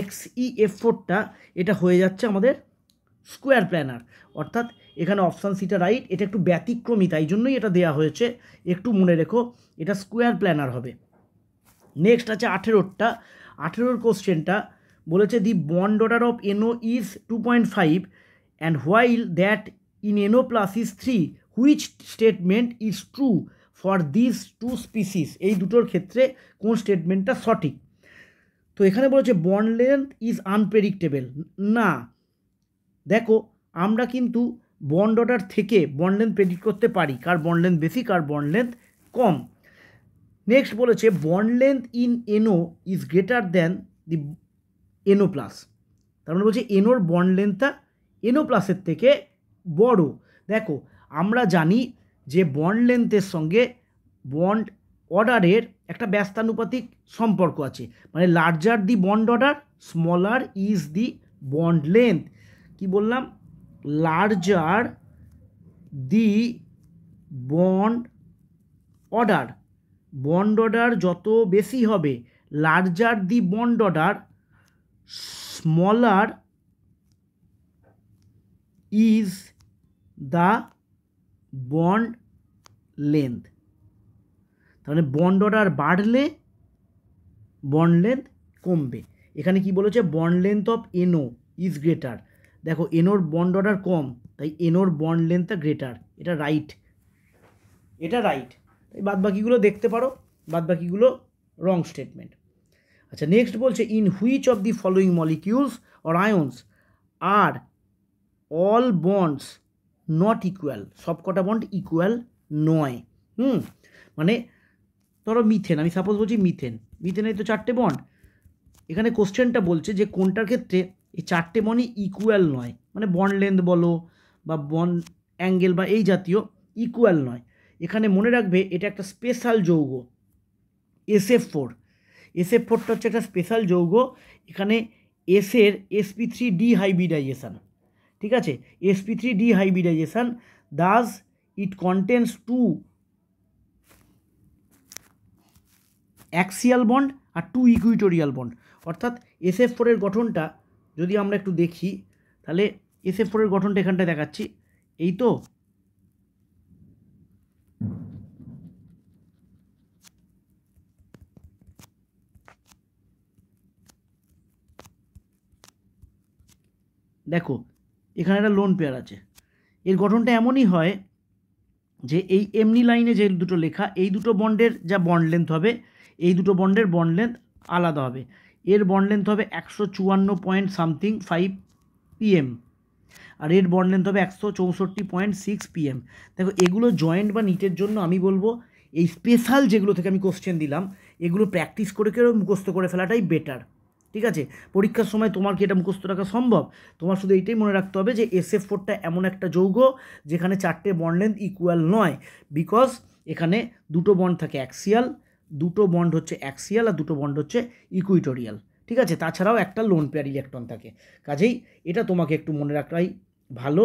XeF4টা এটা হয়ে যাচ্ছে আমাদের স্কোয়ার প্ল্যানার, অর্থাৎ এখানে অপশান সিটা রাইট, এটা একটু ব্যতিক্রমী তাই জন্যই এটা দেওয়া হয়েছে, একটু মনে রেখো এটা স্কোয়ার প্ল্যানার হবে। নেক্সট আছে 18 কোশ্চেনটা বলেছে the bond order of NO is 2.5 and while that in NO plus is 3, which statement is true for this 2 species, এই দুটোর ক্ষেত্রে কোন স্টেটমেন্টটা সঠিক। তো এখানে বলেছে বন্ড লেন্থ ইজ আনপ্রেডিক্টেবল, না দেখো আমরা কিন্তু বন্ড অর্ডার থেকে বন্ড লেন্থ প্রেডিক্ট করতে পারি, কার বন্ড লেন্থ বেশি কার বন্ড লেন্থ কম। নেক্সট বলেছে bond length in NO is greater than the NO plus, তার মানে বলছে NOর বন্ড লেন্থটা NO প্লাসের থেকে বড়। দেখো আমরা জানি যে বন্ড লেন্থের সঙ্গে বন্ড অর্ডারের একটা ব্যস্তানুপাতিক সম্পর্ক আছে, মানে larger the bond order smaller is the bond length, কি বললাম লার্জার দি বন্ড অর্ডার, বন্ড অর্ডার যত বেশি হবে, larger the bond order smaller is the bond length. তাহলে বন্ড অর্ডার বাড়লে বন্ড লেন্থ কমবে। এখানে কি বলেছে, bond length of NO is greater. দেখো এনোর বন্ড অর্ডার কম, তাই এনোর বন্ড লেন্থটা গ্রেটার, এটা রাইট, এটা রাইট। তাই বাদ বাকিগুলো দেখতে পারো, বাদ বাকিগুলো রং স্টেটমেন্ট। আচ্ছা নেক্সট বলছে, in which of the following molecules or ions are all bonds not equal, সব কটা বন্ড ইকুয়াল নয়। মানে ধরো মিথেন, আমি সাপোজ বলছি মিথেন, মিথেনের তো 4টে বন্ড, এখানে কোশ্চেনটা বলছে যে কোনটার ক্ষেত্রে এই 4টে বন্ডই ইকুয়াল নয়, মানে বন্ড লেন্থ বলো বা বন্ড অ্যাঙ্গেল বা এই জাতীয় ইকুয়াল নয়। এখানে মনে রাখবে এটা একটা স্পেশাল যৌগ SF4, SF4টা হচ্ছে একটা স্পেশাল যৌগ। এখানে এসের sp3 ডিহাইব্রিডাইজেশন, ঠিক আছে, sp3 d hybridisation, thus it contains 2 axial bond আর 2 ইকুইটোরিয়াল বন্ড। অর্থাৎ SF4 এর গঠনটা যদি আমরা একটু দেখি, তাহলে SF4 এর গঠনটা এখানটায় দেখাচ্ছি, এই তো দেখো এখানে একটা লোন পেয়ার আছে, এর গঠনটা এমনই হয় যে এই এমনি লাইনে যে দুটো লেখা, এই দুটো বন্ডের যা বন্ড লেন্থ হবে, এই দুটো বন্ডের বন্ড লেন্থ আলাদা হবে। এর বন্ড লেন্থ হবে 154.5 PM, আর এর বন্ড লেন্থ হবে 164.6 PM। দেখো এগুলো জয়েন্ট বা নিটের জন্য আমি বলবো এই স্পেশাল যেগুলো থেকে আমি কোশ্চেন দিলাম, এগুলো প্র্যাকটিস করে কেউ মুখস্থ করে ফেলাটাই বেটার, ঠিক আছে। পরীক্ষার সময় তোমার কি এটা মুখস্থ রাখা সম্ভব? তোমার শুধু এইটাই মনে রাখতে হবে যে SF4টা এমন একটা যৌগ যেখানে 4টে বন্ড লেন্থ ইকুয়াল নয়, বিকজ এখানে দুটো বন্ড থাকে অ্যাক্সিয়াল, দুটো বন্ড হচ্ছে অ্যাক্সিয়াল আর দুটো বন্ড হচ্ছে ইকুইটোরিয়াল, ঠিক আছে। তাছাড়াও একটা লোন পেয়ার ইলেকট্রন থাকে। কাজেই এটা তোমাকে একটু মনে রাখাই ভালো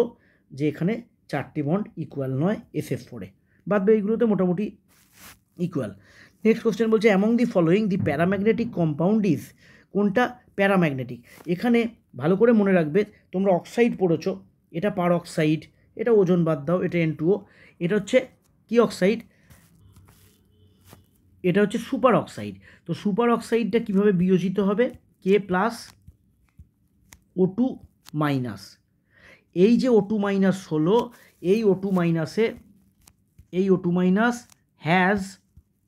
যে এখানে 4টে বন্ড ইকুয়াল নয় SF4-এ, বাদ এইগুলোতে মোটামুটি ইকুয়াল। নেক্সট কোশ্চেন বলছে, among the following the paramagnetic compound is, কোনটা প্যারাম্যাগনেটিক? এখানে ভালো করে মনে রাখবে, তোমরা অক্সাইড পড়েছো, এটা পার অক্সাইড, এটা ওজন বাদ দাও, এটা N2O, এটা হচ্ছে কি অক্সাইড? এটা হচ্ছে সুপার অক্সাইড। তো সুপার অক্সাইডটা কীভাবে বিয়োজিত হবে? K+O2-, এই যে O2- হলো, এই O2- has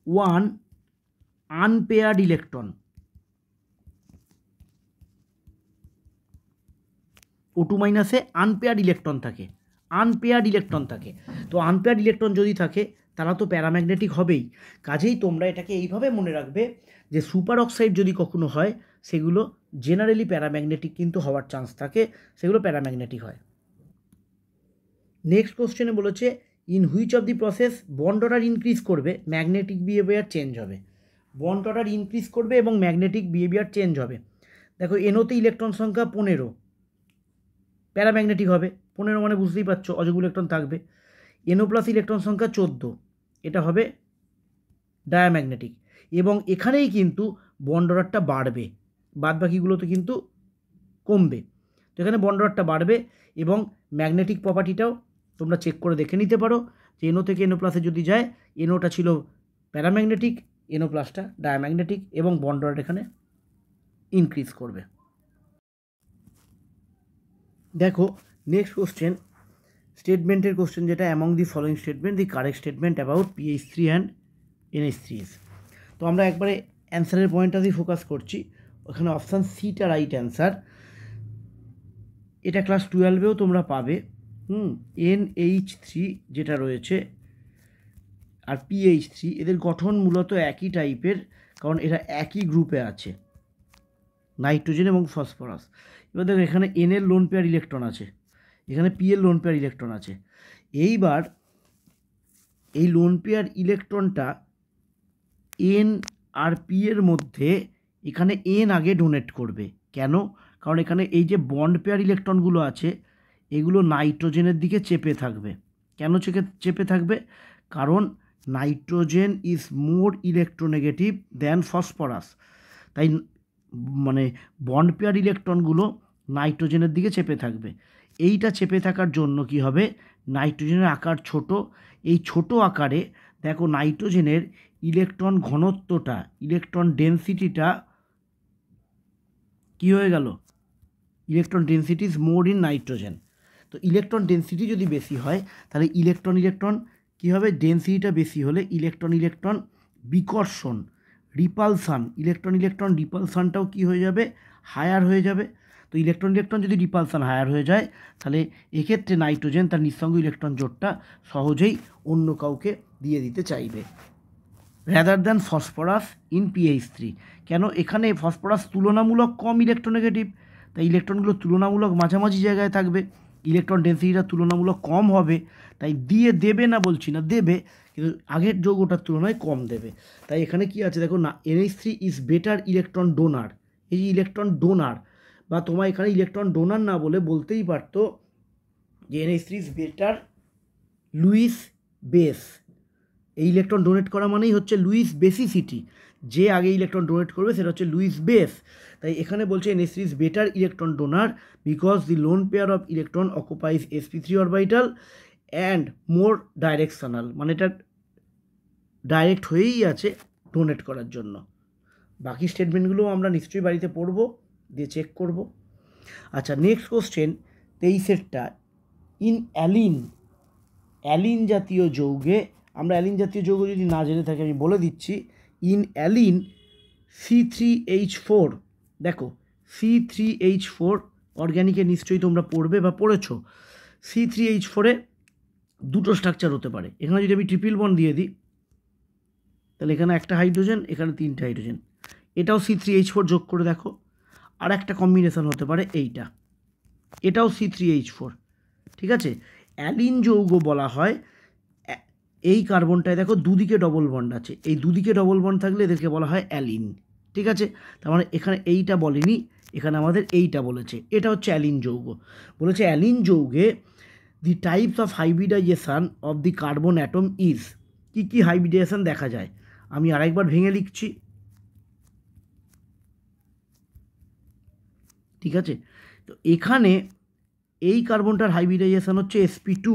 1 unpaired electron. O2- unpaired electron থাকে, আনপেয়ার্ড ইলেকট্রন থাকে। তো আনপেয়ার্ড ইলেকট্রন যদি থাকে তারা তো প্যারাম্যাগনেটিক হবেই। কাজেই তোমরা এটাকে এইভাবে মনে রাখবে যে সুপার অক্সাইড যদি কখনো হয়, সেগুলো জেনারেলি প্যারাম্যাগনেটিক কিন্তু হওয়ার চান্স থাকে, সেগুলো প্যারাম্যাগনেটিক হয়। নেক্সট কোশ্চেনে বলেছে, in which of the process bond order increase করবে, ম্যাগনেটিক বিহেভিয়ার চেঞ্জ হবে। বন্ড অর্ডার ইনক্রিজ করবে এবং ম্যাগনেটিক বিহেভিয়ার চেঞ্জ হবে। দেখো এনোতে ইলেকট্রন সংখ্যা 15, প্যারাম্যাগনেটিক হবে। 15 মানে বুঝতেই পারছো অযুগ্ম ইলেকট্রন থাকবে। NO+ ইলেকট্রন সংখ্যা 14, এটা হবে ডায়াম্যাগনেটিক। এবং এখানেই কিন্তু বন্ড অর্ডারটা বাড়বে, বাদ বাকিগুলোতে কিন্তু কমবে। তো এখানে বন্ড অর্ডারটা বাড়বে এবং ম্যাগনেটিক প্রপার্টিটাও তোমরা চেক করে দেখে নিতে পারো যে NO থেকে NO+ যদি যায়, NOটা ছিল প্যারাম্যাগনেটিক, NO+টা ডায়াম্যাগনেটিক, এবং বন্ড অর্ডার এখানে ইনক্রিজ করবে। দেখো নেক্সট কোশ্চেন, স্টেটমেন্টের কোশ্চেন, যেটা among the following statement the correct statement about PH3 and NH3s। তো আমরা একবারে অ্যান্সারের পয়েন্টটাতেই ফোকাস করছি। ওখানে অপশান সিটা রাইট অ্যান্সার। এটা ক্লাস 12-এও তোমরা পাবে। NH3 যেটা রয়েছে আর PH3, এদের গঠন মূলত একই টাইপের, কারণ এরা একই গ্রুপে আছে, নাইট্রোজেন এবং ফসফরাস। এবার দেখো এখানে N এর লোন পেয়ার ইলেকট্রন আছে, এখানে P এর লোন পেয়ার ইলেকট্রন আছে। এইবার এই লোন পেয়ার ইলেকট্রনটা N আর P এর মধ্যে, এখানে N আগে ডোনেট করবে। কেন? কারণ এখানে এই যে বন্ড পেয়ার ইলেকট্রনগুলো আছে, এগুলো নাইট্রোজেনের দিকে চেপে থাকবে। কেন চেপে থাকবে? কারণ nitrogen is more electronegative than phosphorus. তাই মানে বন্ড পেয়ার ইলেকট্রনগুলো নাইট্রোজেনের দিকে চেপে থাকবে। এইটা চেপে থাকার জন্য কি হবে, নাইট্রোজেনের আকার ছোট। এই ছোট আকারে দেখো নাইট্রোজেনের ইলেকট্রন ঘনত্বটা, ইলেকট্রন ডেনসিটিটা কি হয়ে গেল, electron density is more in nitrogen. তো ইলেকট্রন ডেনসিটি যদি বেশি হয় তাহলে ইলেকট্রন কী হবে, ডেনসিটিটা বেশি হলে ইলেকট্রন বিকর্ষণ, রিপালসান, ইলেকট্রন রিপালসানটাও কী হয়ে যাবে, হায়ার হয়ে যাবে। তো ইলেকট্রন যদি রিপালসান হায়ার হয়ে যায় তাহলে এক্ষেত্রে নাইট্রোজেন তার নিঃসঙ্গ ইলেকট্রন জোটটা সহজেই অন্য কাউকে দিয়ে দিতে চাইবে, rather than phosphorus in pH3। কেন? এখানে ফসফরাস তুলনামূলক কম ইলেকট্রোনেগেটিভ, তাই ইলেকট্রনগুলো তুলনামূলক মাঝামাঝি জায়গায় থাকবে, ইলেকট্রন ডেন্সিটিটা তুলনামূলক কম হবে, তাই দেবে না বলছি না, দেবে, কিন্তু আগের যৌগটার তুলনায় কম দেবে। তাই এখানে কি আছে দেখো না, NH3 is better electron donor. এই যে ইলেকট্রন ডোনার, বা তোমার এখানে ইলেকট্রন ডোনার না বলতেই পারতো যে NH3 is better Luis base. এই ইলেকট্রন ডোনেট করা মানেই হচ্ছে লুইস বেসিসিটি, যে আগে ইলেকট্রন ডোনেট করবে সেটা হচ্ছে লুইস বেস। তাই এখানে বলছে NH3 is better electron donor because the lone pair of electron occupies sp3 orbital and more directional, মানে এটা ডাইরেক্ট হয়েই আছে ডোনেট করার জন্য। বাকি স্টেটমেন্টগুলোও আমরা নিশ্চয়ই বাড়িতে পড়বো, দিয়ে চেক করব। আচ্ছা, নেক্সট কোশ্চেন 23-এরটা, ইন অ্যালিন জাতীয় যৌগে, আমরা অ্যালিন জাতীয় যৌগ যদি না জেনে থাকি আমি বলে দিচ্ছি, ইন অ্যালিন C3H4, দেখো C3H4 অর্গ্যানিকে নিশ্চয়ই তোমরা পড়বে বা পড়েছো। C3H4-এ দুটো স্ট্রাকচার হতে পারে। এখানে যদি আমি ট্রিপল বন্ড দিয়ে দিই তাহলে এখানে একটা হাইড্রোজেন, এখানে 3টে হাইড্রোজেন, এটাও C3H4 যোগ করে দেখো, আর একটা কম্বিনেশন হতে পারে এইটা, এটাও C3H4, ঠিক আছে। অ্যালিন যৌগ বলা হয়, এই কার্বনটায় দেখো দুদিকে ডবল বন্ড আছে, এই দুদিকে ডবল বন্ড থাকলে এদেরকে বলা হয় অ্যালিন, ঠিক আছে। তার মানে এখানে এইটা বলেনি, এখানে আমাদের এইটা বলেছে, এটা হচ্ছে অ্যালিন যৌগ। বলেছে অ্যালিন যৌগে the types of hybridisation of the carbon atom is, কী কী হাইব্রিডাইজেশন দেখা যায়, আমি আরেকবার ভেঙে লিখছি, ঠিক আছে। তো এখানে এই কার্বনটার হাইব্রিডাইজেশন হচ্ছে sp2,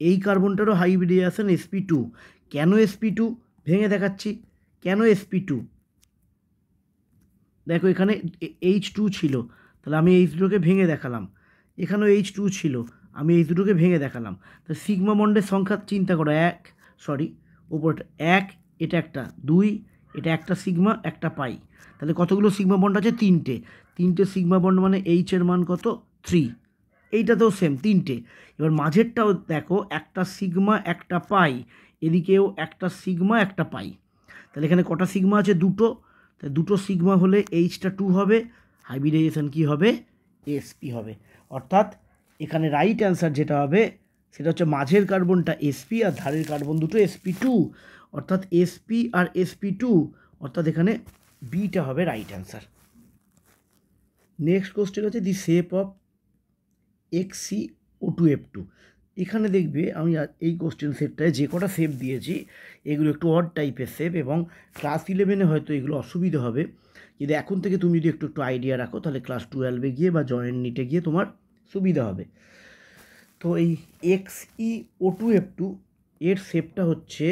এই কার্বনটারও হাইব্রিডাইজেশন sp2। কেন sp2 ভেঙে দেখাচ্ছি, কেন sp2, দেখো এখানে H2 ছিল, তাহলে আমি এই দুটোকে ভেঙে দেখালাম, এখানেও H2 ছিল, আমি এই দুটোকে ভেঙে দেখালাম। তো সিগমা বন্ডের সংখ্যা চিন্তা করো, ওপরটা 1, এটা একটা 2, এটা একটা সিগমা একটা পাই, তাহলে কতগুলো সিগমা বন্ড আছে, 3টে সিগমা বন্ড, মানে H-এর মান কত, 3। এইটাতেও সেম 3টে। এবার মাঝেরটাও দেখো, একটা সিগমা একটা পাই, এদিকেও একটা সিগমা একটা পাই, তাহলে এখানে কটা সিগমা আছে, দুটো, তাই দুটো সিগমা হলে H-টা 2 হবে, হাইব্রিডাইজেশন কি হবে, sp হবে। অর্থাৎ এখানে রাইট অ্যান্সার যেটা হবে সেটা হচ্ছে মাঝের কার্বনটা sp আর ধারের কার্বন দুটো sp2, অর্থাৎ sp আর sp2, অর্থাৎ এখানে বিটা হবে রাইট অ্যান্সার। নেক্সট কোশ্চেন হচ্ছে দি শেপ অফ XCO2F2। এখানে দেখবে আমি এই কোশ্চেন সেটটায় যে কটা শেপ দিয়েছি এগুলো একটু অড টাইপের শেপ, এবং ক্লাস 11-এ হয়তো এগুলো অসুবিধা হবে, কিন্তু এখন থেকে তুমি যদি একটু আইডিয়া রাখো তাহলে ক্লাস 12-এ গিয়ে বা জয়েন্ট নিটে গিয়ে তোমার সুবিধা হবে। তো এই XeO2F2 এর শেপটা হচ্ছে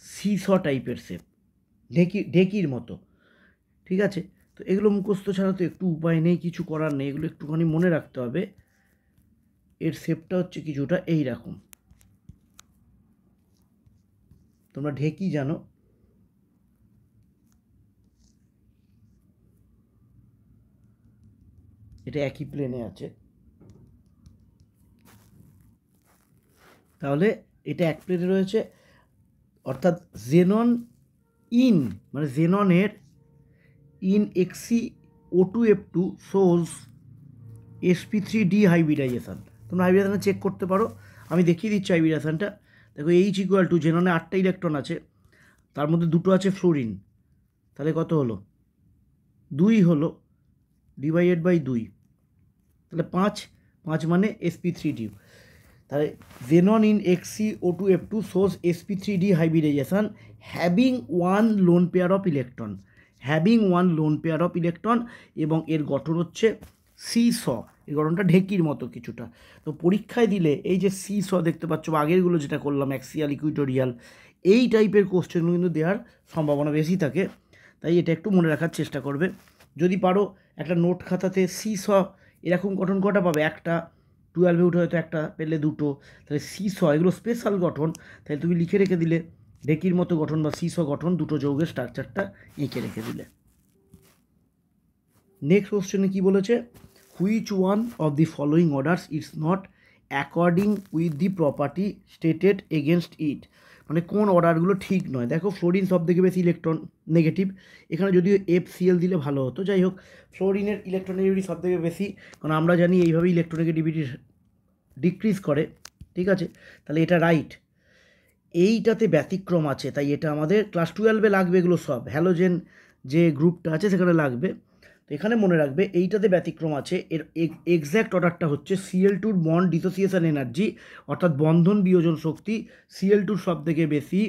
সিস টাইপের শেপ, ঢেকির মতো, ঠিক আছে। তো এগুলো মুখস্থ ছাড়া তো একটু উপায় নেই, কিছু করার নেই, এগুলো একটুখানি মনে রাখতে হবে। এর শেপটা হচ্ছে কিছুটা এই রকম, তোমরা ঢেকি জানো, এটা একই প্লেনে আছে, তাহলে এটা এক প্লেনে রয়েছে, অর্থাৎ জেনন ইন, মানে জেননের in XeO2F2 shows sp3d hybridisation. তোমরা হাইব্রিডাইজেশন চেক করতে পারো, আমি দেখিয়ে দিচ্ছি হাইব্রিডাইজেশনটা। দেখো H ইকুয়াল টু, জেননে 8টা ইলেকট্রন আছে, তার মধ্যে 2টো আছে ফ্লোরিন, তাহলে কত হলো, 2 হলো, ডিভাইডেড বাই 2, তাহলে 5, 5 মানে sp3d। তাহলে xenon in XeO2F2 shows sp3d hybridization having one lone pair of electron এবং এর গঠন হচ্ছে সিস, এর গঠনটা ঢেকির মতো কিছুটা। তো পরীক্ষায় দিলে এই যে সিস দেখতে পাচ্ছ বা আগেরগুলো যেটা করলাম অ্যাক্সিয়াল ইকুইটোরিয়াল, এই টাইপের কোশ্চেনগুলো কিন্তু দেওয়ার সম্ভাবনা বেশি থাকে, তাই এটা একটু মনে রাখার চেষ্টা করবে। যদি পারো একটা নোট খাতাতে সিস এরকম গঠন কটা পাবে, একটা 12-এ উঠে হয়তো একটা পেলে দুটো, তাহলে সিস এগুলো স্পেশাল গঠন, তাহলে তুমি লিখে রেখে দিলে ঢেকির মতো গঠন বা সিস গঠন, দুটো যৌগের স্ট্রাকচারটা এঁকে রেখে দিলে। নেক্সট কোশ্চেনে কি বলেছে, which one of the following orders it's not according with the property stated against it, মানে কোন অর্ডারগুলো ঠিক নয়। দেখো ফ্লোরিন সব থেকে বেশি ইলেকট্রন নেগেটিভ, এখানে যদিও FCl দিলে ভালো হতো, যাই হোক ফ্লোরিনের ইলেকট্রোনেগেটিভিটি সব থেকে বেশি, কারণ আমরা জানি এইভাবে ইলেকট্রোনেগেটিভিটি ডিক্রিজ করে, ঠিক আছে, তাহলে এটা রাইট। এইটাতে ব্যতিক্রম আছে, তাই এটা আমাদের ক্লাস 12-এ লাগবে, এগুলো সব হ্যালোজেন যে গ্রুপটা আছে সেখানে লাগবে। তো এখানে মনে রাখবে এইটাতে ব্যতিক্রম আছে, এর এক্স্যাক্ট অর্ডারটা হচ্ছে Cl2-র বন্ড ডিসোসিয়েশন এনার্জি অর্থাৎ বন্ধন বিয়োজন শক্তি Cl2-র সব থেকে বেশি,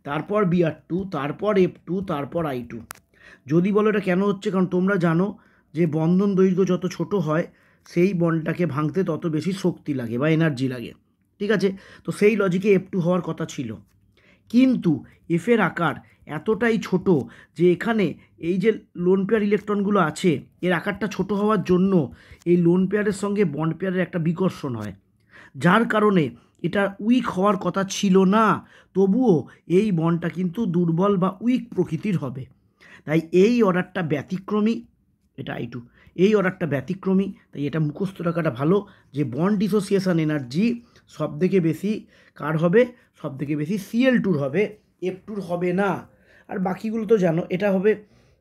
তারপর Br2, তারপর F2, তারপর I2। যদি বলো এটা কেন হচ্ছে, কারণ তোমরা জানো যে বন্ধন দৈর্ঘ্য যত ছোট হয় সেই বন্ডটাকে ভাঙতে তত বেশি শক্তি লাগে বা এনার্জি লাগে, ঠিক আছে। তো সেই লজিকে F2 হওয়ার কথা ছিল, কিন্তু এফের আকার এতটাই ছোট যে এখানে এই যে লোন পেয়ার ইলেকট্রনগুলো আছে এর আকারটা ছোট হওয়ার জন্য এই লোন পেয়ারের সঙ্গে বন্ড পেয়ারের একটা বিকর্ষণ হয়, যার কারণে এটা উইক হওয়ার কথা ছিল না, তবুও এই বন্ডটা কিন্তু দুর্বল বা উইক প্রকৃতির হবে। তাই এই অর্ডারটা ব্যতিক্রমী, এটা I2, এই অর্ডারটা ব্যতিক্রমী, তাই এটা মুখস্থ রাখাটা ভালো যে বন্ড ডিসোসিয়েশন এনার্জি সব থেকে বেশি কার হবে, সব থেকে বেশি Cl2-র হবে, F2-র হবে না। আর বাকিগুলো তো জানো, এটা হবে,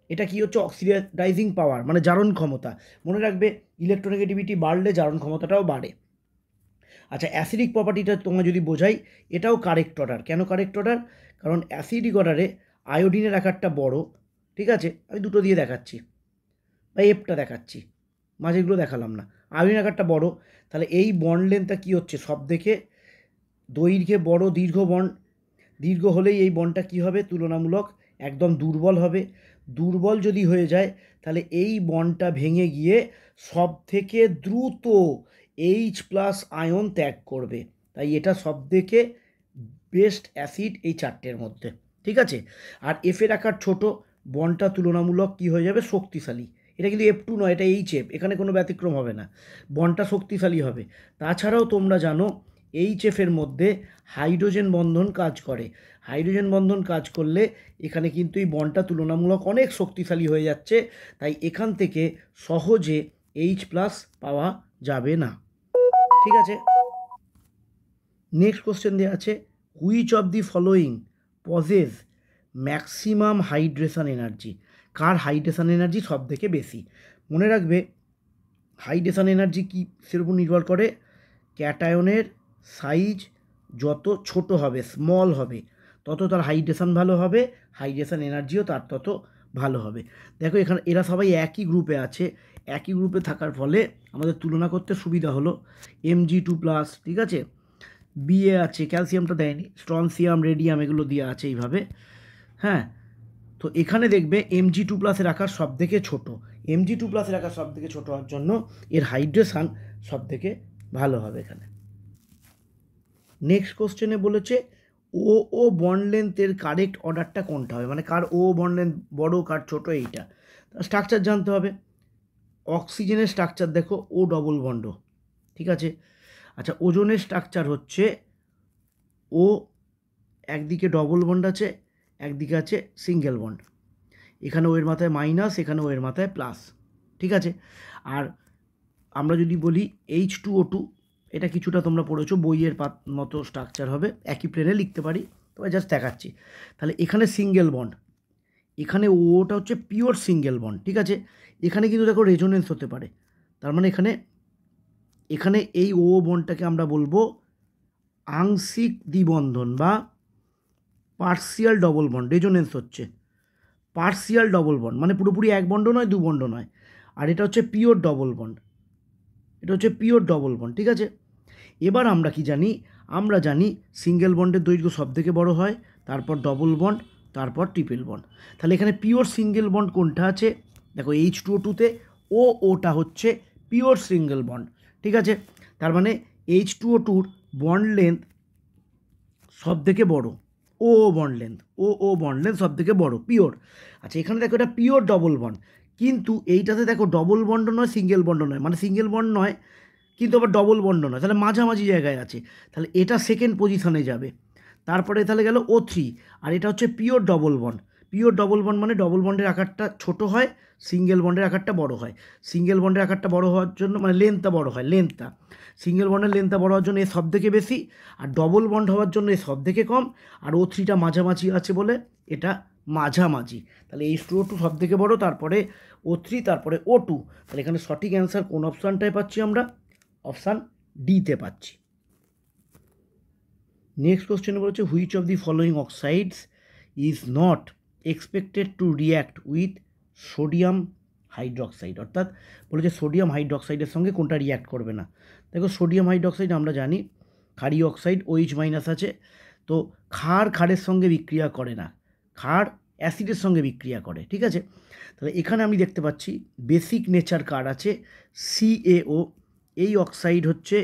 এটা কি হচ্ছে অক্সিডাইজিং পাওয়ার মানে জারণ ক্ষমতা, মনে রাখবে ইলেকট্রোনেগেটিভিটি বাড়লে জারণ ক্ষমতাটাও বাড়ে। আচ্ছা অ্যাসিডিক প্রপার্টিটা তোমরা যদি বোঝাই, এটাও কারেক্ট অর্ডার। কেন কারেক্ট অর্ডার, কারণ অ্যাসিডিক অর্ডারে আয়োডিনের আকারটা বড়, ঠিক আছে, আমি দুটো দিয়ে দেখাচ্ছি বা এফটা দেখাচ্ছি, মাঝেরগুলো দেখালাম না, আয়োডিন আকারটা বড়, তাহলে এই বন্ড লেন্থটা কী হচ্ছে সব থেকে দৈর্ঘ্যে বড়, দীর্ঘ বন্ড, দীর্ঘ হলেই এই বন্ডটা কী হবে, তুলনামূলক একদম দুর্বল হবে। দুর্বল যদি হয়ে যায় তাহলে এই বন্ডটা ভেঙে গিয়ে সব থেকে দ্রুত H+ আয়ন ত্যাগ করবে, তাই এটা সব থেকে বেস্ট অ্যাসিড এই চারটের মধ্যে, ঠিক আছে। আর এফের আকার ছোট, বন্ডটা তুলনামূলক কী হয়ে যাবে, শক্তিশালী। এটা কিন্তু F2 নয়, এটা HF, এখানে কোনো ব্যতিক্রম হবে না, বন্ডটা শক্তিশালী হবে। তাছাড়াও তোমরা জানো HF-এর মধ্যে হাইড্রোজেন বন্ধন কাজ করে, হাইড্রোজেন বন্ধন কাজ করলে এখানে কিন্তু এই বন্ডটা তুলনামূলক অনেক শক্তিশালী হয়ে যাচ্ছে, তাই এখান থেকে সহজে H+ পাওয়া যাবে না, ঠিক আছে। নেক্সট কোশ্চেন দেওয়া আছে, which of the following possess maximum hydration energy, কার হাইড্রেশন এনার্জি সব থেকে বেশি। মনে রাখবে হাইড্রেশন এনার্জি কী সের উপর নির্ভর করে, ক্যাটায়নের সাইজ যত ছোট হবে, স্মল হবে, তত তার হাইড্রেশন ভালো হবে, হাইড্রেশন এনার্জিও তার তত ভালো হবে। দেখো এখানে এরা সবাই একই গ্রুপে আছে, একই গ্রুপে থাকার ফলে আমাদের তুলনা করতে সুবিধা হলো। Mg2+, ঠিক আছে, Ba আছে, ক্যালসিয়ামটা দেয়নি, স্ট্রনসিয়াম, রেডিয়াম এগুলো দেওয়া আছে এইভাবে, হ্যাঁ। তো এখানে দেখবে Mg2+-এর আকার সব থেকে ছোটো, Mg2+-এর আকার সব থেকে ছোটো হওয়ার জন্য এর হাইড্রেশান সব থেকে ভালো হবে এখানে। নেক্সট কোশ্চেনে বলেছে ও বন্ড লেন্থের কারেক্ট অর্ডারটা কোনটা হবে, মানে কার ও বন্ড লেন্থ বড়ো কার ছোটো, এইটা স্ট্রাকচার জানতে হবে। অক্সিজেনের স্ট্রাকচার দেখো ও ডবল বন্ড, ঠিক আছে। আচ্ছা ওজনের স্ট্রাকচার হচ্ছে ও একদিকে ডবল বন্ড আছে, একদিকে আছে সিঙ্গেল বন্ড, এখানে ওয়ের মাথায় মাইনাস, এখানে ওয়ের মাথায় প্লাস, ঠিক আছে। আর আমরা যদি বলি H2O2, এটা কিছুটা তোমরা পড়েছো, বইয়ের মতো স্ট্রাকচার হবে, একই প্লেনে লিখতে পারি, তবে জাস্ট দেখাচ্ছি। তাহলে এখানে সিঙ্গেল বন্ড, এখানে ওটা হচ্ছে পিওর সিঙ্গেল বন্ড, ঠিক আছে। এখানে কিন্তু দেখো রেজোনেন্স হতে পারে, তার মানে এখানে এই ও বন্ডটাকে আমরা বলবো আংশিক দ্বিবন্ধন বা পার্সিয়াল ডবল বন্ড, রেজোনেন্স হচ্ছে পার্সিয়াল ডবল বন্ড, মানে পুরোপুরি এক বন্ড নয়, দু বন্ড নয়। আর এটা হচ্ছে পিওর ডবল বন্ড, এটা হচ্ছে পিওর ডবল বন্ড, ঠিক আছে। এবার আমরা কি জানি, আমরা জানি সিঙ্গেল বন্ডের দৈর্ঘ্য সব থেকে বড় হয়, তারপর ডবল বন্ড, তারপর ট্রিপল বন্ড। তাহলে এখানে পিওর সিঙ্গেল বন্ড কোনটা আছে, দেখো H2O2-তে ওটা হচ্ছে পিওর সিঙ্গেল বন্ড, ঠিক আছে। তার মানে H2O2-র বন্ড লেন্থ সব থেকে বড়, ও বন্ড লেন্থ সব থেকে বড়, পিওর। আচ্ছা, এখানে দেখো এটা পিওর ডবল বন্ড, কিন্তু এইটাতে দেখো ডবল বন্ড নয়, সিঙ্গেল বন্ড নয়, মানে সিঙ্গেল বন্ড নয় কিন্তু আবার ডবল বন্ড নয়, তাহলে মাঝামাঝি জায়গায় আছে, তাহলে এটা সেকেন্ড পজিশনে যাবে। তারপরে তাহলে গেল O3, আর এটা হচ্ছে pure double bond. Pure double bond মানে ডবল বন্ডের আকারটা ছোট হয়, সিঙ্গেল বন্ডের আকারটা বড় হয়। সিঙ্গেল বন্ডের আকারটা বড় হওয়ার জন্য মানে লেন্থটা বড় হয়, লেন্থটা সিঙ্গেল বন্ডের লেন্থটা বড় হওয়ার জন্য এ সব থেকে বেশি, আর ডবল বন্ড হওয়ার জন্য এ সব থেকে কম, আর O3টা মাঝামাঝি আছে বলে এটা মাঝামাঝি। তাহলে H2O2 সব থেকে বড়, তারপরে O3, তারপরে O2। তাহলে এখানে সঠিক অ্যান্সার কোন অপশানটায় পাচ্ছি আমরা, অপশান ডিতে পাচ্ছি। নেক্সট কোশ্চেন বলছে which of the following oxides is not expected to react with sodium hydroxide, অর্থাৎ বলেছে সোডিয়াম হাইড্রক্সাইডের সঙ্গে কোনটা রিয়্যাক্ট করবে না। দেখো সোডিয়াম হাইড্রক্সাইড আমরা জানি ক্ষারীয় অক্সাইড, OH- আছে, তো ক্ষারের সঙ্গে বিক্রিয়া করে না, ক্ষার অ্যাসিডের সঙ্গে বিক্রিয়া করে, ঠিক আছে। তাহলে এখানে আমি দেখতে পাচ্ছি বেসিক নেচার কার আছে, CaO, এই অক্সাইড হচ্ছে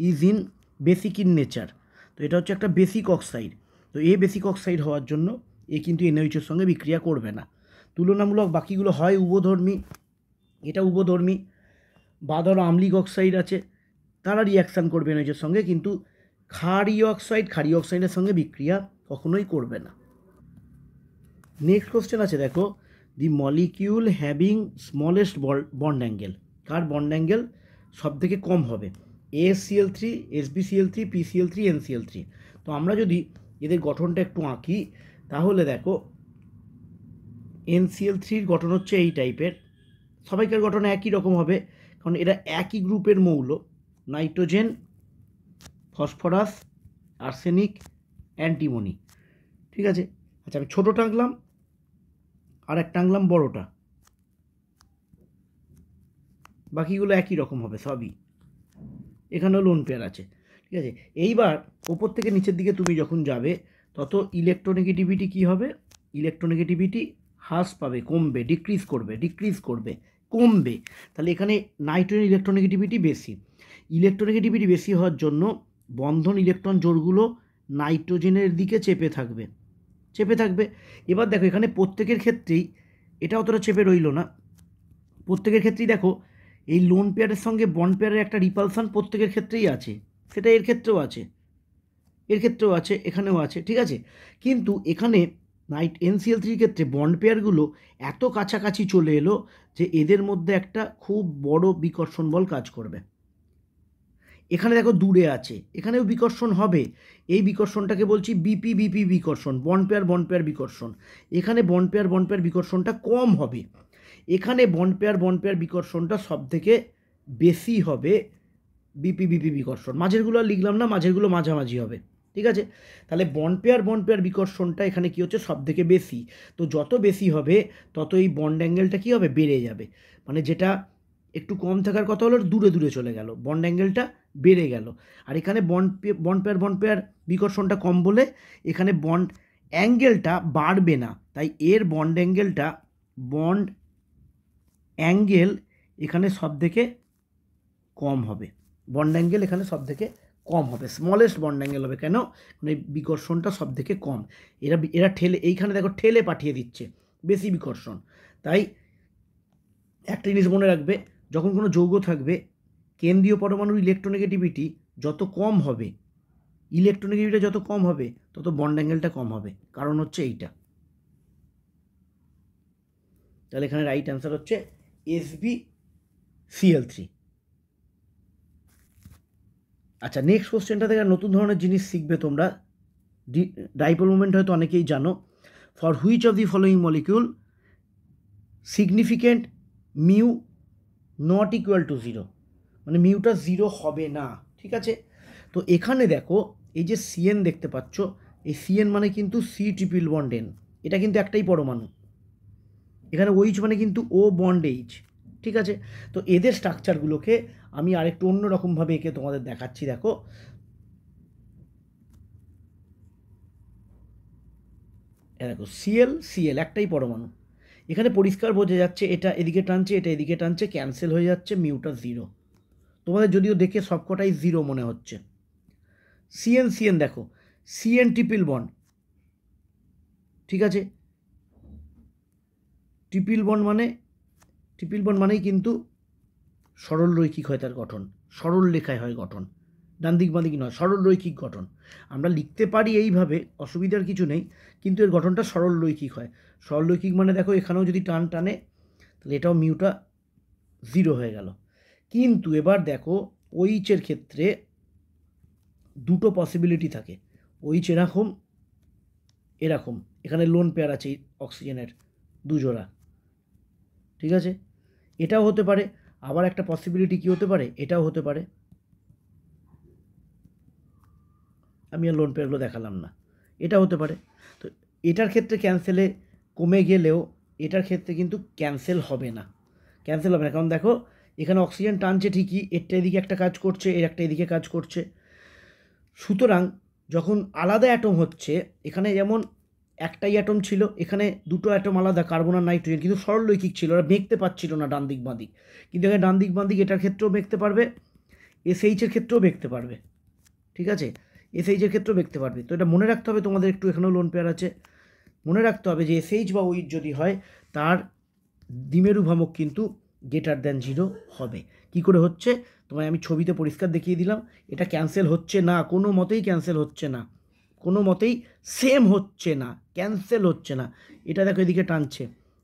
is in basic in nature, তো এটা হচ্ছে একটা বেসিক অক্সাইড। তো এ বেসিক অক্সাইড হওয়ার জন্য এ কিন্তু NaOH-এর সঙ্গে বিক্রিয়া করবে না। তুলনামূলক বাকিগুলো হয় উভধর্মী, এটা উভধর্মী, বা ধরো আম্লিক অক্সাইড আছে, তারা রিয়াকশান করবে NaOH-এর সঙ্গে, কিন্তু ক্ষারীয় অক্সাইডের সঙ্গে বিক্রিয়া কখনোই করবে না। নেক্সট কোশ্চেন আছে দেখো, the molecule having smallest bond angle, কার বন্ড অ্যাঙ্গেল সব থেকে কম হবে, AsCl3, SbCl3, PCl3, NCl3। তো আমরা যদি এদের গঠনটা একটু আঁকি তাহলে দেখো NCl3-র গঠন হচ্ছে এই টাইপের, সবাইকার গঠন একই রকম হবে, কারণ এরা একই গ্রুপের মৌল, নাইট্রোজেন, ফসফরাস, আর্সেনিক, অ্যান্টিমনি, ঠিক আছে। আচ্ছা, আমি ছোটোটা আঁকলাম আর একটা আঁকলাম বড়োটা, বাকিগুলো একই রকম হবে সবই, এখানেও লোন পেয়ার আছে, ঠিক আছে। এইবার ওপর থেকে নিচের দিকে তুমি যখন যাবে তত ইলেকট্রোনেগেটিভিটি কী হবে, ইলেকট্রোনেগেটিভিটি হ্রাস পাবে, কমবে, ডিক্রিজ করবে, কমবে। তাহলে এখানে নাইট্রোজেন ইলেকট্রোনেগেটিভিটি বেশি, ইলেকট্রোনেগেটিভিটি বেশি হওয়ার জন্য বন্ধন ইলেকট্রন জোড়গুলো নাইট্রোজেনের দিকে চেপে থাকবে। এবার দেখো এখানে প্রত্যেকের ক্ষেত্রেই এটা অতটা চেপে রইল না, প্রত্যেকের ক্ষেত্রেই দেখো এই লোন পেয়ারের সঙ্গে বন্ড পেয়ারের একটা রিপালসান প্রত্যেকের ক্ষেত্রেই আছে, সেটা এর ক্ষেত্রেও আছে, এখানেও আছে, ঠিক আছে। কিন্তু এখানে NCl3-র ক্ষেত্রে বন্ড পেয়ারগুলো এত কাছাকাছি চলে এলো যে এদের মধ্যে একটা খুব বড় বিকর্ষণ বল কাজ করবে। এখানে দেখো দূরে আছে, এখানেও বিকর্ষণ হবে, এই বিকর্ষণটাকে বলছি BP বিকর্ষণ, বন্ড পেয়ার বিকর্ষণ। এখানে বন্ড পেয়ার বিকর্ষণটা কম হবে, এখানে বন্ড পেয়ার বিকর্ষণটা সব থেকে বেশি হবে, BP বিকর্ষণ। মাঝেরগুলো আর লিখলাম না, মাঝেরগুলো মাঝামাঝি হবে, ঠিক আছে। তাহলে বন্ড পেয়ার বিকর্ষণটা এখানে কী হচ্ছে, সব থেকে বেশি, তো যত বেশি হবে তত এই বন্ড অ্যাঙ্গেলটা কী হবে, বেড়ে যাবে, মানে যেটা একটু কম থাকার কথা হলো দূরে চলে গেল, বন্ড অ্যাঙ্গেলটা বেড়ে গেল। আর এখানে বন্ড পেয়ার বিকর্ষণটা কম বলে এখানে বন্ড অ্যাঙ্গেলটা বাড়বে না, তাই এর বন্ড অ্যাঙ্গেল এখানে সব থেকে কম হবে, স্মলেস্ট বন্ড অ্যাঙ্গেল হবে, কেন, মানে বিকর্ষণটা সব থেকে কম, এরা ঠেলে, এইখানে দেখো ঠেলে পাঠিয়ে দিচ্ছে, বেশি বিকর্ষণ। তাই একটা জিনিস মনে রাখবে, যখন কোনো যৌগ থাকবে কেন্দ্রীয় পরমাণুর ইলেকট্রোনেগেটিভিটি যত কম হবে, তত বন্ড অ্যাঙ্গেলটা কম হবে, কারণ হচ্ছে এইটা। তাহলে এখানে রাইট অ্যান্সার হচ্ছে SbCl3। আচ্ছা, নেক্সট কোশ্চেনটা থেকে নতুন ধরনের জিনিস শিখবে তোমরা, ডাইপোল মোমেন্ট হয়তো অনেকেই জানো, for which of the following molecule significant mu not equal to 0, মানে মিউটা 0 হবে না, ঠিক আছে। তো এখানে দেখো এই যে CN দেখতে পাচ্ছ, এই CN মানে কিন্তু C∼ বন্ড N, এটা কিন্তু একটাই পরমাণু, এখানে OH মানে কিন্তু O বন্ড H, ঠিক আছে? তো এদের স্ট্রাকচারগুলোকে আমি আরেকটু অন্যরকমভাবে এঁকে তোমাদের দেখাচ্ছি। দেখো, দেখো সিএল একটাই পরমাণু, এখানে পরিষ্কার বোঝা যাচ্ছে এটা এদিকে টানছে, এটা এদিকে টানছে, ক্যান্সেল হয়ে যাচ্ছে, মিউটা 0। তোমাদের যদিও দেখে সবকটাই 0 মনে হচ্ছে। সিএন দেখো, সিএন ট্রিপল বন্ড, ঠিক আছে? ট্রিপল বন্ড মানেই কিন্তু সরল রৈখিক হয় তার গঠন, সরল রেখায় হয় গঠন, ডান দিক বাঁ দিক নয়, সরল রৈখিক গঠন। আমরা লিখতে পারি এইভাবে, অসুবিধার কিছু নেই, কিন্তু এর গঠনটা সরল রৈখিক হয়। সরল রৈখিক মানে দেখো এখানেও যদি টানে তাহলে এটাও মিউটা 0 হয়ে গেল। কিন্তু এবার দেখো ওইচের ক্ষেত্রে দুটো পসিবিলিটি থাকে। ওইচ এরকম এখানে লোন পেয়ার আছে অক্সিজেনের 2 জোড়া, ঠিক আছে? এটাও হতে পারে। আবার একটা পসিবিলিটি কি হতে পারে, এটাও হতে পারে, আমি আর লোন পেয়ারগুলো দেখালাম না, এটা হতে পারে। তো এটার ক্ষেত্রে ক্যান্সেলে কমে গেলেও এটার ক্ষেত্রে কিন্তু ক্যান্সেল হবে না, কারণ দেখো এখানে অক্সিজেন টানছে ঠিকই, এরটা এদিকে একটা কাজ করছে, এর একটা এদিকে কাজ করছে। সুতরাং যখন আলাদা অ্যাটম হচ্ছে, এখানে যেমন একটাই অ্যাটম ছিল, এখানে দুটো অ্যাটম আলাদা, কার্বন আর নাইট্রোজেন, কিন্তু সরলরৈখিক ছিল, ওরা মেঘতে পারছিল না ডান দিক বাঁ দিক। কিন্তু এখানে ডান দিক বাঁ দিক এটার ক্ষেত্রেও মেঘতে পারবে, এসএইচের ক্ষেত্রেও মেঘতে পারবে, ঠিক আছে? এসএইচের ক্ষেত্রেও মেঘতে পারবে। তো এটা মনে রাখতে হবে তোমাদের, একটু এখানেও লোন পেয়ার আছে, মনে রাখতে হবে যে এসএইচ বা ওইচ যদি হয় তার দ্বিমেরু ভ্রামক কিন্তু >0 হবে। কি করে হচ্ছে তোমায় আমি ছবিতে পরিষ্কার দেখিয়ে দিলাম। এটা ক্যান্সেল হচ্ছে না, কোনো মতেই ক্যান্সেল হচ্ছে না, কোনো মতেই সেম হচ্ছে না, ক্যান্সেল হচ্ছে না। এটা দেখো এদিকে টানছে,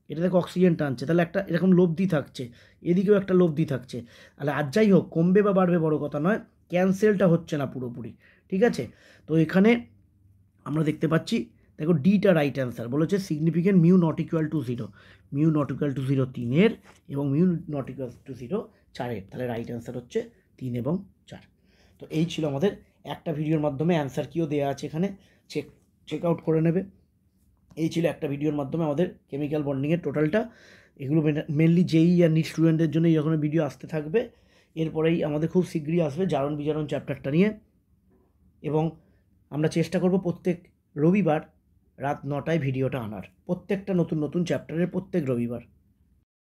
এটা দেখো অক্সিজেন টানছে, তাহলে একটা এরকম লব্ধি থাকছে, এদিকেও একটা লব্ধি থাকছে। তাহলে আর যাই হোক, কমবে বা বাড়বে বড় কথা নয়, ক্যান্সেলটা হচ্ছে না পুরোপুরি, ঠিক আছে? তো এখানে আমরা দেখতে পাচ্ছি, দেখো ডিটা রাইট অ্যান্সার বলেছে, significant mu not equal to 0, mu not equal to 0 3-এর এবং মিউ নট ইকুয়াল টু 0 4-এর। তাহলে রাইট অ্যান্সার হচ্ছে 3 এবং 4। তো এই ছিল আমাদের একটা ভিডিওর মাধ্যমে, অ্যান্সার কিও দেওয়া আছে এখানে, চেক আউট করে নেবে। এই ছিল একটা ভিডিওর মাধ্যমে আমাদের কেমিক্যাল বন্ডিংয়ের টোটালটা। এগুলো মেনলি জেই আর নিট স্টুডেন্টদের জন্য এই রকমের ভিডিও আসতে থাকবে। এরপরেই আমাদের খুব শীঘ্রই আসবে জারণ বিজারণ চ্যাপ্টারটা নিয়ে, এবং আমরা চেষ্টা করব প্রত্যেক রবিবার রাত 9টায় ভিডিওটা আনার, প্রত্যেকটা নতুন চ্যাপ্টারের প্রত্যেক রবিবার।